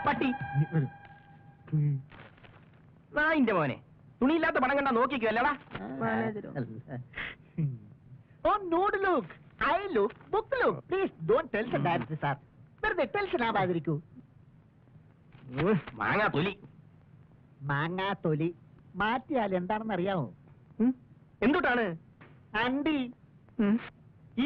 പട്ടി നായിന്റെ മോനെ തുണിയില്ലാത്ത പണം കണ്ടാ നോക്കിക്കല്ലടാ. Not look, I look, book look. Please don't tension director sir. വെറുതെ ടെൻഷൻ ആവാതിരിക്കൂ. മാങ്ങാ തൊലി. മാങ്ങാ തൊലി മാറ്റിയാൽ എന്താണെന്ന് അറിയാമോ? എന്തുട്ടാണ്? അണ്ടി.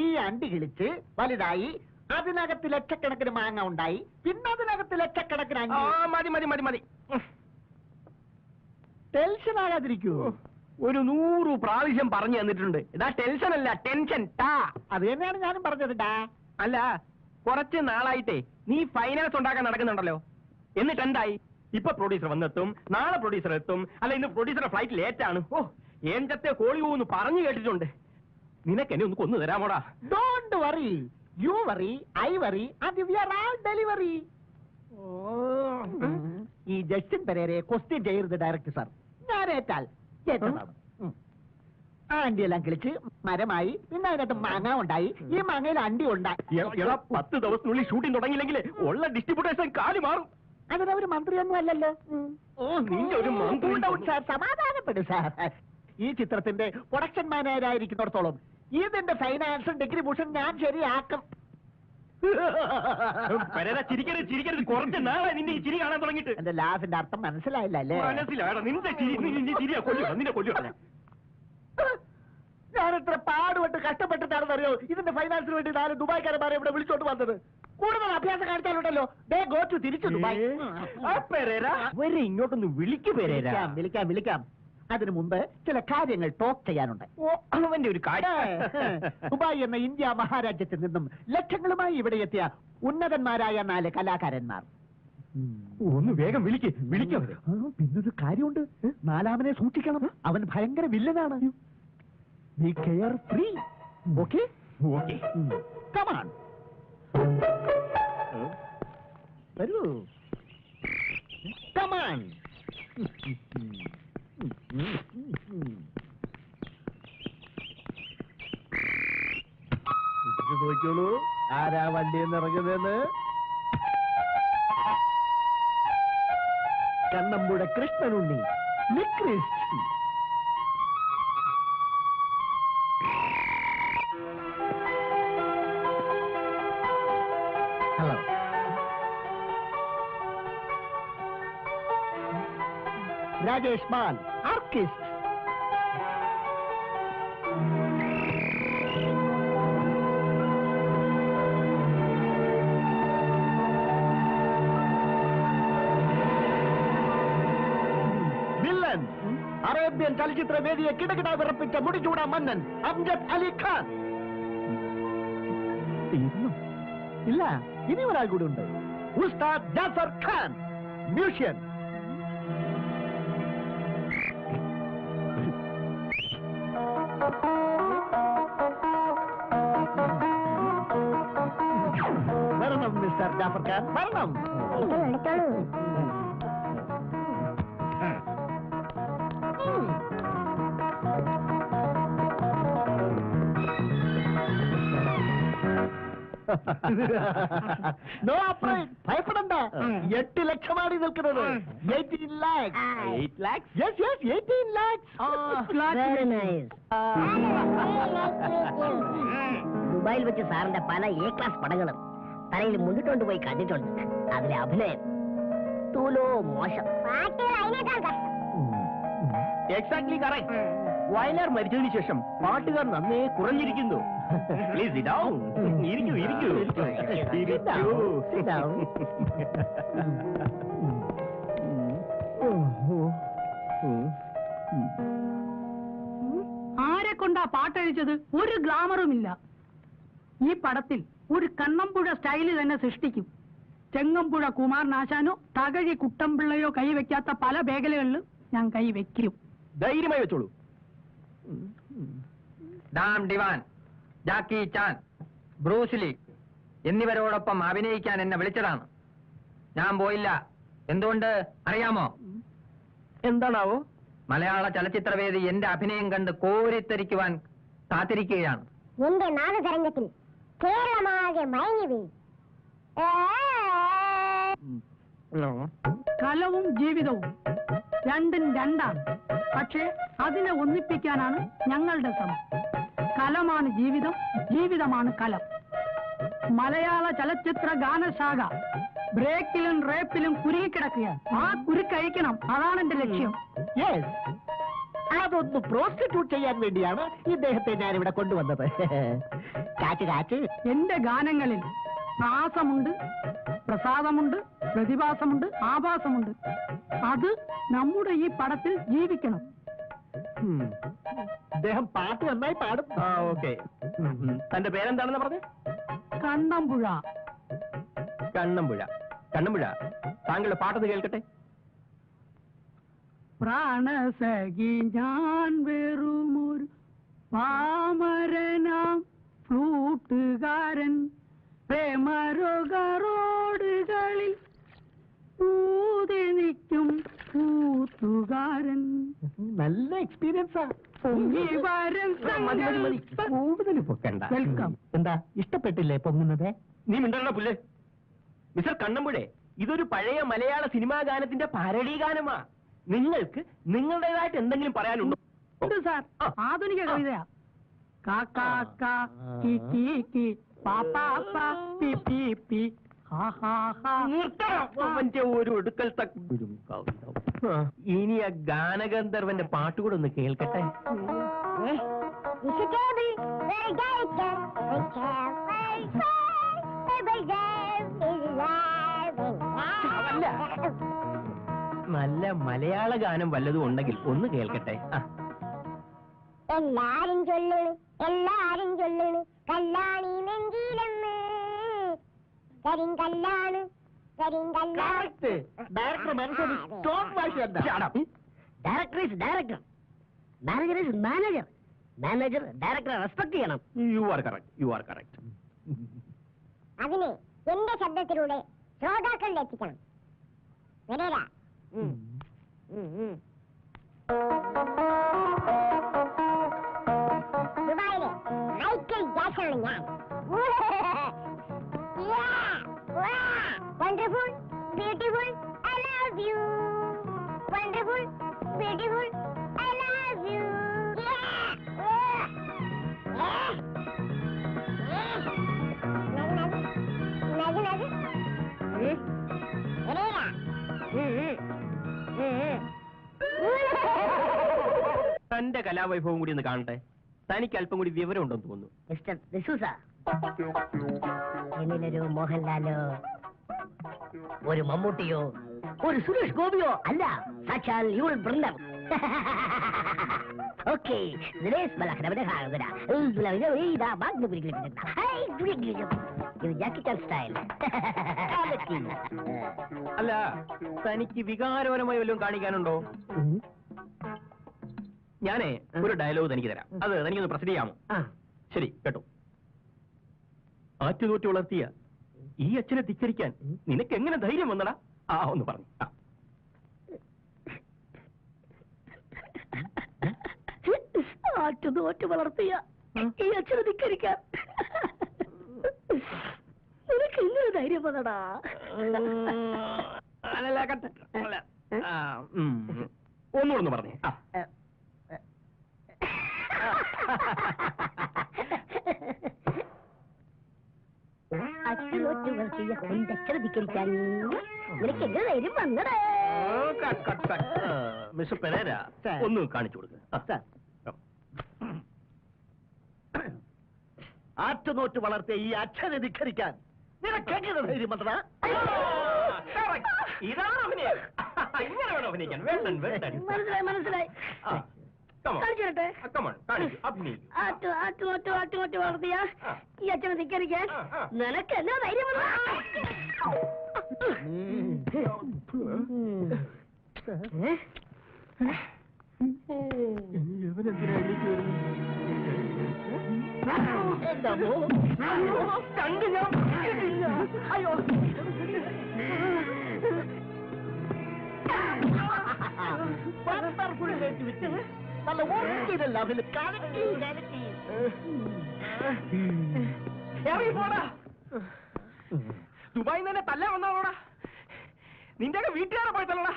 ഈ അണ്ടി കിളിച്ച് വലുതായി അതിനകത്ത് ലക്ഷക്കണക്കിന് മാങ്ങ ഉണ്ടായി, പിന്നെ അതിനകത്ത് ലക്ഷക്കണക്കിന് അണ്ടി. മതി മതി മതി മതി. ടെൻഷൻ ആകാതിരിക്കൂ. ഒരു 100 പ്രാവശ്യം പറഞ്ഞു തന്നിട്ടുണ്ട്. ഇതാ ടെൻഷൻ അല്ല, ടെൻഷൻ. അത് തന്നെയാണ് ഞാനും പറഞ്ഞത്. അല്ല, കുറച്ച് നാളായിട്ടേ നീ ഫൈനാൻസ് ഉണ്ടാക്കാൻ നടക്കുന്നുണ്ടല്ലോ. എന്നിട്ട് എന്തായി? ഇപ്പൊ പ്രൊഡ്യൂസർ വന്നെത്തും, നാളെ പ്രൊഡ്യൂസർ എത്തും, അല്ല ഇന്ന് പ്രൊഡ്യൂസറുടെ ഫ്ലൈറ്റ് ലേറ്റ് ആണ്. ഓ, ഏഞ്ചത്തെ കോളി പോകുന്നു പറഞ്ഞു കേട്ടിട്ടുണ്ട്. നിനക്ക് എന്നെ ഒന്ന് കൊന്നു തരാമോടാ? Don't worry, you worry, I worry, and we are all delivery. ഈ ജസ്റ്റിൻ പെരേരയെ ക്വസ്റ്റ്യൻ ചെയ്യരുത് ഡയറക്ടർ സാർ. ഞാൻ ഏറ്റാൽ ഏറ്റതാണ്. അണ്ടി എല്ലാം കിളിച്ച് മരമായി, പിന്നെ അതിനകത്ത് മാങ്ങ ഉണ്ടായി, ഈ മാങ്ങയിൽ അണ്ടി ഉണ്ടായി. 10 ദിവസത്തിനുള്ളിൽ ഷൂട്ടിംഗ് തുടങ്ങിയില്ലെങ്കിൽ ഉള്ള ഡിസ്ട്രിബ്യൂട്ടേഴ്സ് കാലി മാറും. അതിനൊരു മന്ത്രിയൊന്നും അല്ലല്ലോ. നിന്റെ ഒരു സാർ, സമാധാനപ്പെടും സാർ. ഈ ചിത്രത്തിന്റെ പ്രൊഡക്ഷൻ മാനേജരായിരിക്കുന്നിടത്തോളം ഇതിന്റെ ഫൈനാൻസും ഡിസ്ട്രിബ്യൂഷൻ ഞാൻ ശരിയാക്കും. ചിരിക്കരുത് ചിരിക്കരുത്. കുറച്ച് നാളെ നിന്റെ ഈ ചിരി കാണാൻ തുടങ്ങിയിട്ട്. എന്റെ ലാഫിന്റെ അർത്ഥം മനസ്സിലായില്ല അല്ലേ? മനസ്സിലാടാ. നിന്റെ ചിരിയാ കൊല്ലുക, നിന്നെ കൊല്ലുക. ഞാൻ എത്ര പാടുപെട്ട് കഷ്ടപ്പെട്ടിട്ടാണെന്നറിയോ ഇതിന്റെ ഫൈനാൻസിന് വേണ്ടി 4 ദുബായ്ക്കാരന്മാരെ ഇവിടെ വിളിച്ചോണ്ട് വന്നത്. കൂടുതൽ അഭ്യാസം കാണിച്ചാലുണ്ടല്ലോ തിരിച്ചു ദുബായ്. ഇങ്ങോട്ടൊന്ന് വിളിക്കു പേരേരാ. വിളിക്കാം വിളിക്കാം. അതിനു മുമ്പ് ചില കാര്യങ്ങൾ ടോക്ക് ചെയ്യാനുണ്ട്. അവന്റെ ഒരു കാര്യം. ദുബായ് എന്ന ഇന്ത്യ മഹാരാജ്യത്തിൽ നിന്നും ലക്ഷങ്ങളുമായി ഇവിടെ എത്തിയ ഉന്നതന്മാരായ 4 കലാകാരന്മാർ. ഒന്ന് വേഗം വിളിക്കാം. പിന്നൊരു കാര്യമുണ്ട്, 4-ാമനെ സൂക്ഷിക്കണം. അവൻ ഭയങ്കര വില്ലനാണ്. Be carefree. Okay? Okay. Come on. വരൂ. Come on. നോക്കിയോളൂ ആരാ വണ്ടിയിൽ ഇറങ്ങുന്നതെന്ന്. കണ്ണമ്പുഴ കൃഷ്ണനുണ്ണി, നിക്രിസ്റ്റ്. രാജേഷ് മാൻ, ആർക്കിസ്റ്റ്. വില്ലൻ, അറേബ്യൻ ചലച്ചിത്ര വേദിയെ കിടകിട വിറപ്പിച്ച മുടിചൂട മന്നൻ അംജദ് അലി ഖാൻ. ഇല്ല, ഇനി ഒരാൾ കൂടി ഉണ്ട്. ഉസ്താദ് ജാഫർ ഖാൻ, മ്യൂസിഷ്യൻ. വരണം മിസ്റ്റർ ജാഫർ ഖാൻ, വരണം. ഭയപ്പെടണ്ട. 8 ലക്ഷമാണ് നിൽക്കുന്നത്. 18 lakhs. 8 lakhs? Yes, yes, 18 lakhs. Very nice. ദുബായിൽ വെച്ച് സാറിന്റെ പല A ക്ലാസ് പടങ്ങളും തലയിൽ മുന്നിട്ടുകൊണ്ട് പോയി കണ്ടിട്ടുണ്ട്. അതിലെ അഭിനയം തൂലോ മോശം. Exactly correct. വയലാർ മരിച്ചതിന് ശേഷം പാട്ടുകാർ നന്നേ കുറഞ്ഞിരിക്കുന്നു. Please sit down. ഇരിക്കൂ. ആരെ കൊണ്ടാ പാട്ടഴിച്ചത്? ഒരു ഗ്ലാമറും ഇല്ല. ഈ പടത്തിൽ ഒരു കണ്ണമ്പുഴ സ്റ്റൈല് തന്നെ സൃഷ്ടിക്കും. ചെങ്ങമ്പുഴ കുമാരനാശാനോ തകഴി കുട്ടമ്പിള്ളയോ കൈവയ്ക്കാത്ത പല മേഖലകളിലും ഞാൻ കൈവയ്ക്കും. ധൈര്യമായി വെച്ചോളൂ. ഡാം ഡിവാൻ, ജാക്കി ചാൻ, ബ്രൂസ്ലി എന്നിവരോടൊപ്പം അഭിനയിക്കാൻ എന്നെ വിളിച്ചതാണ്. ഞാൻ പോയില്ല. എന്തുകൊണ്ട് അറിയാമോ? എന്താണാവോ? മലയാള ചലച്ചിത്രവേദി എന്റെ അഭിനയം കണ്ട് കോരിത്തരിക്കുവാൻ കാത്തിരിക്കുകയാണ്. എന്റെ നാദതരംഗത്തിൽ കേരളമാകെ മയങ്ങി വീഴും. കലവും ജീവിതവും രണ്ടും രണ്ടാണ്. പക്ഷേ അതിനെ ഒന്നിപ്പിക്കാനാണ് ഞങ്ങളുടെ ശ്രമം. കലമാണ് ജീവിതം, ജീവിതമാണ് കലം. മലയാള ചലച്ചിത്ര ഗാനശാഖ ബ്രേക്കിലും റേപ്പിലും കുരുങ്ങിക്കിടക്കുകയാണ്. ആ കുരുക്കഴിക്കണം, അതാണ് എന്റെ ലക്ഷ്യം. യെസ്, അതൊന്ന് പ്രോസ്റ്റിറ്റ്യൂട്ട് ചെയ്യാൻ വേണ്ടിയാണ് ഇദ്ദേഹത്തെ ഞാൻ ഇവിടെ കൊണ്ടുവന്നത്. കാറ്റ് കാറ്റ്. എന്റെ ഗാനങ്ങളിൽ പ്രാസമുണ്ട്, പ്രസാദമുണ്ട്, പ്രതിഭാസമുണ്ട്, ആഭാസമുണ്ട്. അത് നമ്മുടെ ഈ പടത്തിൽ ജീവിക്കണം. അദ്ദേഹം പാട്ട് നന്നായി പാടും. ഓക്കെ. തന്റെ പേരെന്താണെന്ന് പറഞ്ഞേ? കണ്ണമ്പുഴ. കണ്ണമ്പുഴ. കണ്ണമ്പുഴ, താങ്കളുടെ പാട്ടത് കേൾക്കട്ടെ. പ്രാണസഖി ഞാൻ വെറുമൊരു പാമരനാം ഫ്ലൂട്ടുകാരൻ, പ്രേമരോഗറോടുകളിൽ ഊതി നിൽക്കും കൂത്തുകാരൻ. നല്ല എക്സ്പീരിയൻസാ. കൂടുതൽ പൊക്കണ്ട. വെൽക്കം. എന്താ ഇഷ്ടപ്പെട്ടില്ലേ പൊങ്ങുന്നത്? നീ മിണ്ടണ്ട പുല്ല്. മിസ്റ്റർ കണ്ണമ്പുഴേ, ഇതൊരു പഴയ മലയാള സിനിമാ ഗാനത്തിന്റെ പാരഡി ഗാനമാ. നിങ്ങൾക്ക് നിങ്ങളുടേതായിട്ട് എന്തെങ്കിലും പറയാനുണ്ടോ? ഉണ്ട് സാർ, ആധുനിക കവിതയാ. കാ കാ കാ കി കി കി പാ പാ പാ പി പി പി ഹാ ഹാ ഹാ. അവന്റെ ഒരു ഒടുക്കൽ ഇനി ആ ഗാനഗന്ധർവന്റെ പാട്ടുകൂടെ ഒന്ന് കേൾക്കട്ടെ. അതല്ല, നല്ല മലയാള ഗാനം വല്ലതും ഉണ്ടെങ്കിൽ ഒന്ന് കേൾക്കട്ടെ. എല്ലാരും ചൊല്ലണ്, എല്ലാരും ചൊല്ലണ്, കല്ലാണി നെഞ്ചിലെന്ന്, കരിങ്കല്ലാണ്, കരിങ്കല്ലാണ്. ഡയറക്ടർ മനസ്സിൽ സ്റ്റോപ്പ് വായിച്ചു. Director is director, manager is manager. Manager ഡയറക്ടറെ റെസ്പെക്ട് ചെയ്യണം. You are correct, you are correct. അതിന് എന്റെ ശബ്ദത്തിലൂടെ ശ്രോതാക്കളിൽ എത്തിക്കണം. വരേരാ. ദുബായിലെ മൈക്കൽ ജാക്സണാണ് ഞാൻ. Wonderful, beautiful, I love you. Wonderful, beautiful, I love you. തന്റെ കലാവൈഭവം കൂടി ഒന്ന് കാണട്ടെ. തനിക്ക് അല്പം കൂടി വിവരം ഉണ്ടെന്ന് തോന്നുന്നു. മിസ്റ്റർ ഡിസൂസ, എന്നിലൊരു മോഹൻലാലോ, ഒരു മമ്മൂട്ടിയോ, ഒരു സുരേഷ് ഗോപിയോ അല്ല, സാക്ഷാൽ യൂൾ ബ്രണ്ടർ. ഓക്കെ, ഇത് ജാക്കി ചാൻ സ്റ്റൈൽ. അല്ല, തനിക്ക് വികാരപരമായി വല്ലതും കാണിക്കാനുണ്ടോ? ഞാനേ ഒരു ഡയലോഗ് തനിക്ക് തരാം, അത് തനിക്കൊന്ന് പ്രസന്റ് ചെയ്യാമോ? ശരി, കേട്ടോ. ആറ്റുതോറ്റ് വളർത്തിയ ഈ അച്ഛനെ ധിക്കരിക്കാൻ നിനക്ക് എങ്ങനെ ധൈര്യം വന്നടാ? ഒന്ന് പറഞ്ഞു. ആറ്റുതോറ്റ് വളർത്തിയ ഈ അച്ഛനെ ധിക്കരിക്കാൻ നിനക്ക് എങ്ങനെ ധൈര്യം വന്നടാ? ഒന്നുകൂടെ പറഞ്ഞേ. അച്ഛനോറ്റ് വളർത്തിയ എന്റെ അച്ഛനെ ധിക്കരിക്കാൻ നിനക്ക് എങ്ങനെ ധൈര്യം വന്നടാ? മിസ്റ്റർ പെരേര, ഒന്ന് കാണിച്ചു കൊടുക്കുക. ആറ്റുനോറ്റ് വളർത്തിയ ഈ അച്ഛനെ ധിക്കരിക്കാൻ നിനക്കെങ്ങനെ ധൈര്യം വന്നടാ? ഇതാണ് അഭിനയം. ഇങ്ങനെ വേണം അഭിനയിക്കാൻ. വേണ്ടൻ വേണ്ടൻ. മനസ്സിലായി മനസ്സിലായി. കാണിച്ചിട്ടെ. ആറ്റുനോറ്റ് വളർത്തിയ ഈ അച്ഛനെ ധിക്കരിക്കാൻ നിനക്ക് എന്നാ ധൈര്യം വന്നടാ? കണ്ടു ഞാൻ. അയ്യോ, നല്ല ഓർക്കിഡല്ല അതിൽ കലക്കി കലക്കി. ഇറങ്ങി പോടാ. ദുബായിൽ തന്നെ തല്ല വന്നോടാ. നിന്റെ വീട്ടുകാരെ പോയിട്ടല്ലടാ.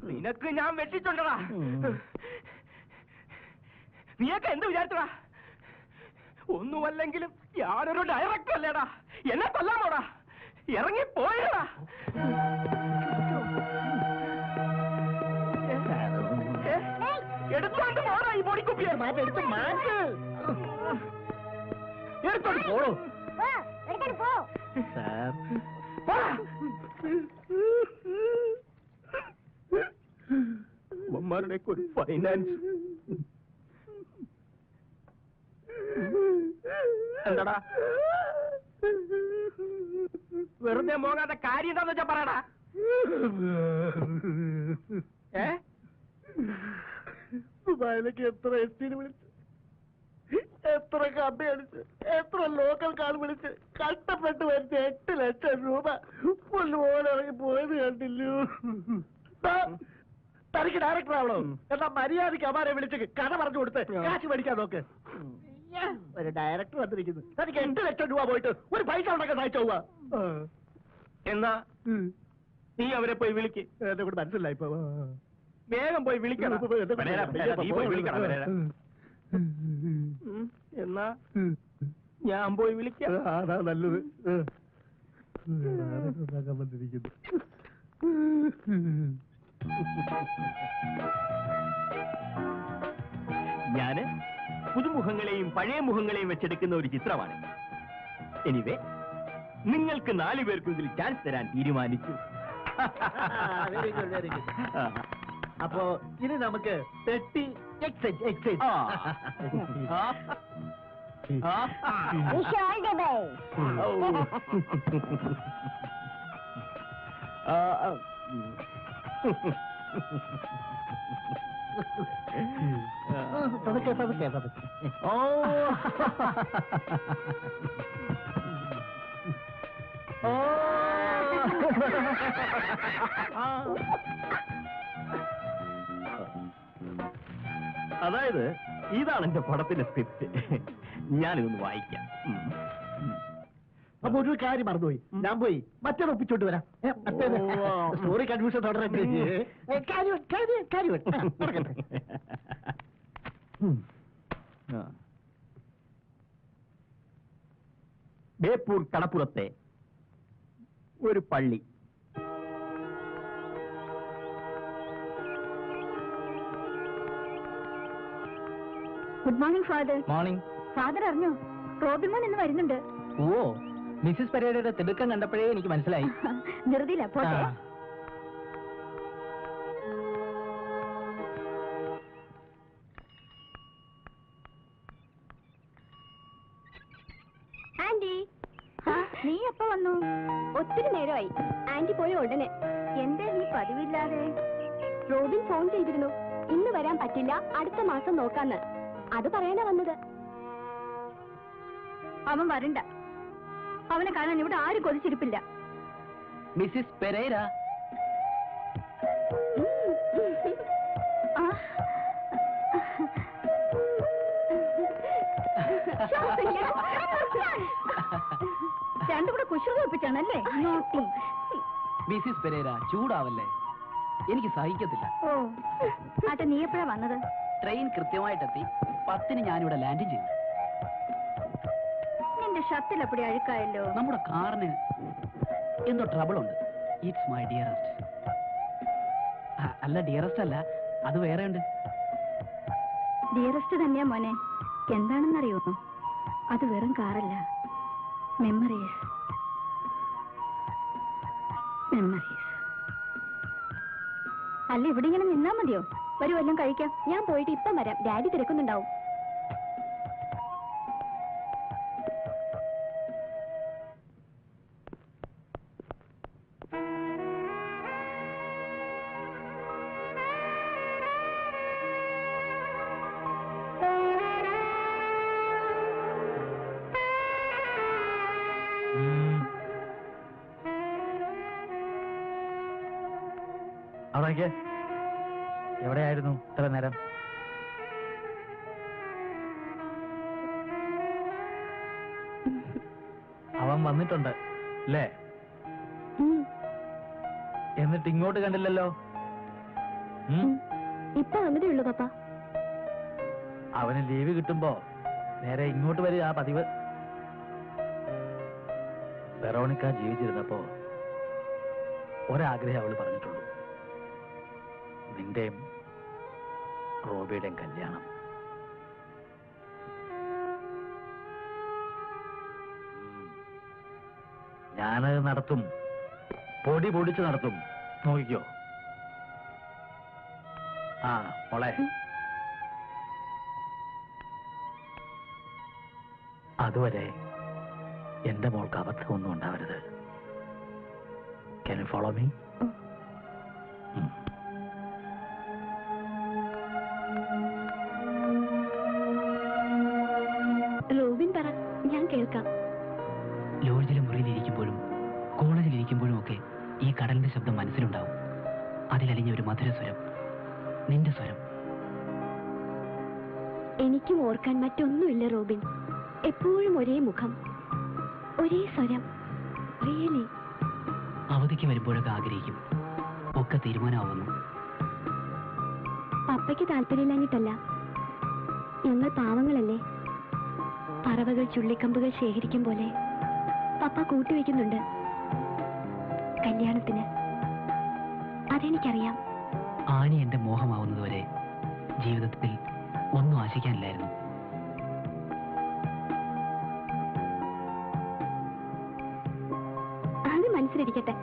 നിനക്ക് ഞാൻ വെട്ടിച്ചുണ്ടടാ. നീയൊക്കെ എന്ത് വിചാരിച്ചടാ? ഒന്നുമല്ലെങ്കിലും ഞാനൊരു ഡയറക്ടർ അല്ലേടാ. എന്നെ കൊല്ലാമോടാ? ഇറങ്ങി പോയടാ. എടുത്തോണ്ട് പോടാ ഈ പൊടിക്കുപ്പിയെ. എടുത്ത് മാറ്റ്. എടുത്തോണ്ട് പോടോ. പോ, എടുത്തോണ്ട് പോ. സാർ അമ്മമാരുടെ ഒരു ഫൈനാൻസ് എന്താടാ? വെറുതെ പോകാത്ത കാര്യം എന്താന്ന് വെച്ചാ പറയടാ. ദുബായിലേക്ക് എത്ര എസ്റ്റിന് വിളിച്ച്, എത്ര കമ്പി അടിച്ച്, എത്ര ലോക്കൽ കാൾ വിളിച്ച് കഷ്ടപ്പെട്ട് വരുന്ന 8 ലക്ഷം രൂപ പുല്ലുപോലെ ഇറങ്ങി പോയത് കണ്ടില്ലയോ? തനിക്ക് ഡയറക്ടർ ആവണോ? എന്നാ മര്യാദയ്ക്ക് അമാരെ വിളിച്ച് കഥ പറഞ്ഞു കൊടുത്ത് കാശ് മേടിക്കാൻ നോക്ക്. ഒരു ഡയറക്ടർ വന്നിരിക്കുന്നു. തനിക്ക് 8 ലക്ഷം രൂപ പോയിട്ട് ഒരു പൈസ ഉണ്ടാക്കാൻ സഹായിച്ചു പോവാ. എന്നാ നീ അവരെ പോയി വിളിക്ക്. എന്നെ കൂടെ മനസ്സിലായി ഇപ്പൊ. വേഗം പോയി വിളിക്കണം. നീ പോയി വിളിക്കണം. എന്നാ ഞാൻ പോയി വിളിക്കാം. അതാ നല്ലത്. വന്നിരിക്കുന്നു. ഞാന് പുതുമുഖങ്ങളെയും പഴയ മുഖങ്ങളെയും വെച്ചെടുക്കുന്ന ഒരു ചിത്രമാണ്. എനിവേ, നിങ്ങൾക്ക് 4 പേർക്കും ഇതിൽ ചാൻസ് തരാൻ തീരുമാനിച്ചു. Very good, very good. അപ്പോ ഇനി നമുക്ക് പെട്ടി excite. Wish you all the best. പതുക്കെ. അതായത് ഇതാണ് എന്റെ പടത്തിന്റെ സ്ക്രിപ്റ്റ്. ഞാനിതൊന്ന് വായിക്കാം. അപ്പൊ ഒരു കാര്യം മറന്നുപോയി. ഞാൻ പോയി മറ്റേത് ഒപ്പിച്ചോണ്ട് വരാം. സ്റ്റോറി കൺഫ്യൂഷൻ തുടരട്ടെ. ബേപ്പൂർ കടപ്പുറത്തെ ഒരു പള്ളി. Good morning father. Morning. Father അറിഞ്ഞോ, റോബിമോൻ ഇന്ന് വരുന്നുണ്ട്. ഓ, മിസ്സിസ് പെരേരയുടെ തിടുക്കം കണ്ടപ്പോഴേ എനിക്ക് മനസ്സിലായി. ധൃതിയില്ല, പോട്ടെ. ആന്റി, നീ എപ്പോ വന്നു? ഒത്തിരി നേരമായി. ആന്റി പോയ ഉടനെ. എന്താ നീ പതിവില്ലാതെ? റോബിൻ ഫോൺ ചെയ്തിരുന്നു, ഇന്ന് വരാൻ പറ്റില്ല, അടുത്ത മാസം നോക്കാന്ന്. അത് പറയാനാ വന്നത്. അവൻ വരണ്ട. അവനെ കാണാൻ ഇവിടെ ആരും കൊതിച്ചിരിപ്പില്ല. Mrs Pereira. രണ്ടും കൂടെ കുശുകൾ ഒപ്പിച്ചാണല്ലേ? മിസ്സിസ് പെരേര, ചൂടാവല്ലേ, എനിക്ക് സഹിക്കത്തില്ല. ഓ, ആട്ടെ, നീ എപ്പോഴാ വന്നത്? ട്രെയിൻ കൃത്യമായിട്ടെത്തി. 10-ന് ഞാനിവിടെ ലാൻഡ് ചെയ്തു. നിന്റെ ഷർട്ടിൽ എപ്പടി അഴുക്കായല്ലോ. നമ്മുടെ കാറിന് എന്തോ ട്രബിൾ ഉണ്ട്. It's my dearest. അല്ല, ഡിയറസ്റ്റ് അല്ല, അത് വേറെ ഉണ്ട്. ഡിയറസ്റ്റ് തന്നെയാ മോനെ. എന്താണെന്നറിയോ, അത് വെറും കാറല്ല, മെമ്മറീസ്. അല്ല, ഇവിടെ ഇങ്ങനെ നിന്നാ മതിയോ? വരൂ, വല്ലതും കഴിക്കാം. ഞാൻ പോയിട്ട് ഇപ്പം വരാം. ഡാഡി തിരക്കുന്നുണ്ടാവും. അവിടേക്ക് എവിടെയായിരുന്നു ഇത്ര നേരം? അവൻ വന്നിട്ടുണ്ട് അല്ലേ? എന്നിട്ട് ഇങ്ങോട്ട് കണ്ടില്ലല്ലോ. ഇപ്പൊ വന്നതേ ഉള്ളൂ പപ്പ. അവന് ലീവ് കിട്ടുമ്പോ നേരെ ഇങ്ങോട്ട് വരിക ആ പതിവ്. വെറോണിക്ക ജീവിച്ചിരുന്നപ്പോ ഒരാഗ്രഹം അവള് പറഞ്ഞിട്ടുള്ളൂ, നിന്റെയും റോബിയുടെയും കല്യാണം. ഞാനത് നടത്തും, പൊടി പൊടിച്ച് നടത്തും, നോക്കിക്കോ. ആ മോളെ, അതുവരെ എന്റെ മോൾക്ക് അബദ്ധമൊന്നും ഉണ്ടാവരുത്. Can you follow me? Robin പറ, ഞാൻ കേൾക്കാം. ലോഡ്ജിലെ മുറിയിലിരിക്കുമ്പോഴും കോളേജിലിരിക്കുമ്പോഴും ഒക്കെ ഈ കടലിന്റെ ശബ്ദം മനസ്സിലുണ്ടാവും. അതിലലിഞ്ഞ ഒരു മധുര സ്വരം, നിന്റെ സ്വരം. എനിക്കും ഓർക്കാൻ മറ്റൊന്നുമില്ല റോബിൻ. എപ്പോഴും ഒരേ മുഖം, ഒരേ സ്വരം. റിയലി. അവധിക്ക് വരുമ്പോഴൊക്കെ ആഗ്രഹിക്കും, ഒക്കെ തീരുമാനമാവുന്നു. പപ്പയ്ക്ക് താല്പര്യമില്ലാഞ്ഞിട്ടല്ല, ഞങ്ങൾ പാവങ്ങളല്ലേ. പറവകൾ ചുള്ളിക്കമ്പുകൾ ശേഖരിക്കും പോലെ പപ്പ കൂട്ടിവെക്കുന്നുണ്ട് കല്യാണത്തിന്. അതെനിക്കറിയാം. ആനി എന്റെ മോഹമാവുന്നതുവരെ ജീവിതത്തിൽ ഒന്നും ആശിക്കാനില്ലായിരുന്നു. അത് മനസ്സിലിരിക്കട്ടെ.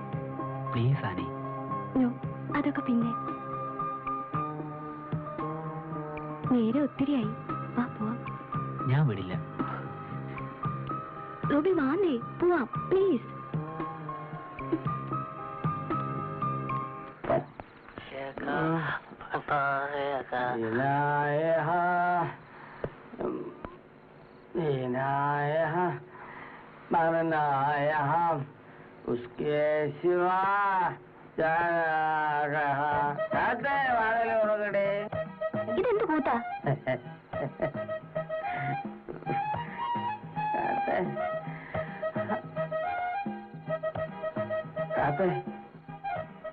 Please Annie. നോ, അതൊക്കെ പിന്നെ. നേരെ ഒത്തിരിയായി, വാ പോവാം. ഞാൻ വിടില്ല. റോബിൻ വാന്നേ, പോവാം പ്ലീസ്. उसके सिवा ഇതെന്ത് കൂട്ടാ?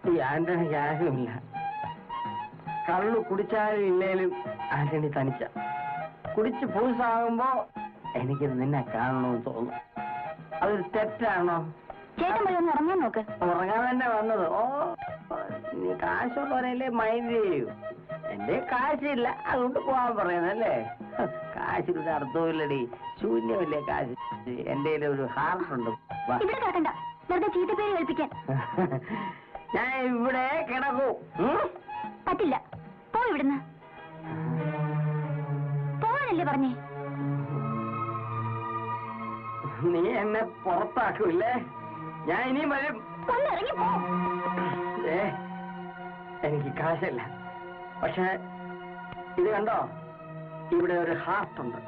ഈ ആന്റണിക്ക് ആരുമില്ല. കള്ളു കുടിച്ചാലും ഇല്ലേലും ആന്റണി തനിച്ച. കുടിച്ച് പൂസാകുമ്പോ എനിക്ക് നിന്നെ കാണണമെന്ന് തോന്നും. അതൊരു തെറ്റാണോ? ചേട്ടൻ പോയി ഒന്ന് ഉറങ്ങാൻ നോക്ക്. ഉറങ്ങാൻ തന്നെ വന്നത്. ഓ, നീ കാശുള്ളവരല്ലേ മൈൻഡ് ചെയ്യൂ. എന്റെ കാശില്ല, അതുകൊണ്ട് പോവാൻ പറയുന്നല്ലേ. കാശിലൊരു അർത്ഥമില്ലടി, ശൂന്യമല്ലേ കാശ്. എന്റെ ഒരു ഹാർട്ടുണ്ട്. ഇവിടെ കിടക്കണ്ട, വെറുതെ ചീത്തപ്പേര് കേൾപ്പിക്കാൻ. ഞാൻ ഇവിടെ കിടക്കൂ. പറ്റില്ല, പോ ഇവിടുന്ന്. പോവാനല്ലേ പറഞ്ഞേ? നീ എന്നെ പുറത്താക്കൂല്ലേ? ഞാൻ ഇനിയും വരും. ഒന്ന് ഇറങ്ങി പോ. എനിക്ക് കാശല്ല, പക്ഷെ ഇത് കണ്ടോ, ഇവിടെ ഒരു ഹാർട്ട് ഉണ്ട്.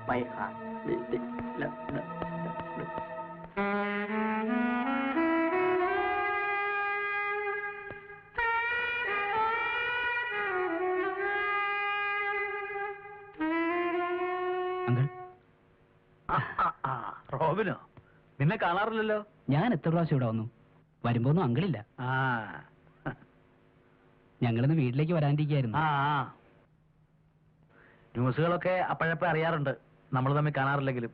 My heart. റോബിനോ? നിന്നെ കാണാറില്ലല്ലോ. ഞാൻ എത്ര പ്രാവശ്യം ഇവിടെ വന്നു, വരുമ്പോന്നും അങ്കിളില്ല. ഞങ്ങളിന്ന് വീട്ടിലേക്ക് വരാണ്ടിരിക്കായിരുന്നു. ന്യൂസുകളൊക്കെ അപ്പോഴപ്പോ അറിയാറുണ്ട്, നമ്മൾ തമ്മിൽ കാണാറില്ലെങ്കിലും.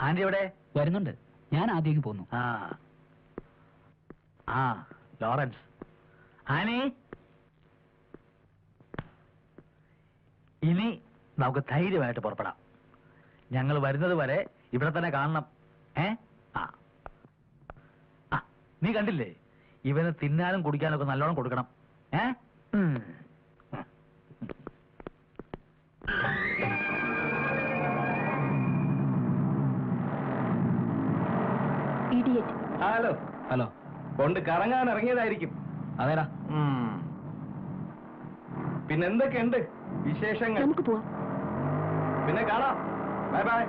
ആന്റി എവിടെ? വരുന്നുണ്ട്, ഞാൻ ആദ്യമേക്ക് പോന്നു. ലോറൻസ്. ആനി, ഇനി നമുക്ക് ധൈര്യമായിട്ട് പുറപ്പെടാം. ഞങ്ങൾ വരുന്നത് വരെ ഇവിടെ തന്നെ കാണണം. നീ കണ്ടില്ലേ, ഇവന് തിന്നാനും കുടിക്കാനൊക്കെ നല്ലോണം കൊടുക്കണം. Hello hello. കൊണ്ട് കറങ്ങാൻ ഇറങ്ങിയതായിരിക്കും. അതേടാ. പിന്നെന്തൊക്കെയുണ്ട് വിശേഷങ്ങൾ? നമുക്ക് പോവാം. പിന്നെ കാണാം. Bye bye.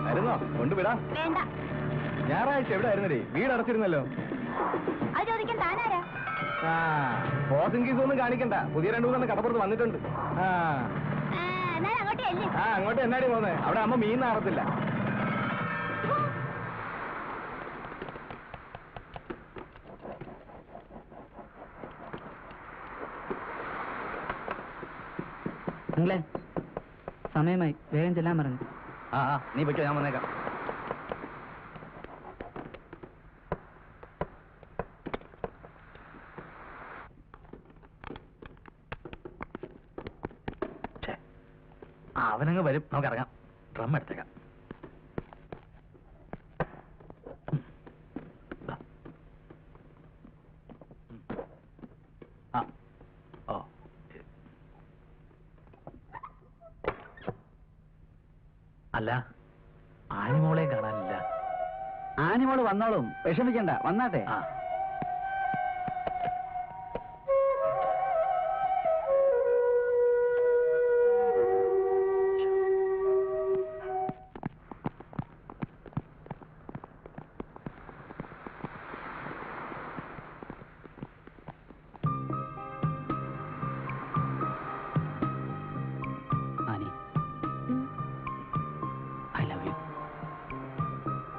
വരുന്നോ? കൊണ്ടുവിടാം. വേണ്ട. ഞായറാഴ്ച എവിടെ ആയിരുന്നേ? വീട് അടച്ചിരുന്നല്ലോ. അത് ചോദിക്കാൻ താനാരാ? ഒന്നും കാണിക്കണ്ട, പുതിയ 2-3 കടപ്പുറത്ത് വന്നിട്ടുണ്ട്. അങ്ങോട്ടേ അങ്ങോട്ട് എന്നാടി പോന്നെ? അവിടെ അമ്മ മീൻ നാറത്തില്ല. നിങ്ങളെ സമയമായി, വേഗം ചെല്ലാൻ പറഞ്ഞു. നീ വെക്കോ, ഞാൻ വന്നേക്കാം. അവനങ്ങ് വരും, നമുക്ക് ഇറങ്ങാം. ഡ്രം എടുത്തേക്കാം. അല്ല, ആനിമോളെ കാണാനില്ല. ആനിമോള് വന്നോളും, വിഷമിക്കണ്ട, വന്നാട്ടെ. Annie, I love you.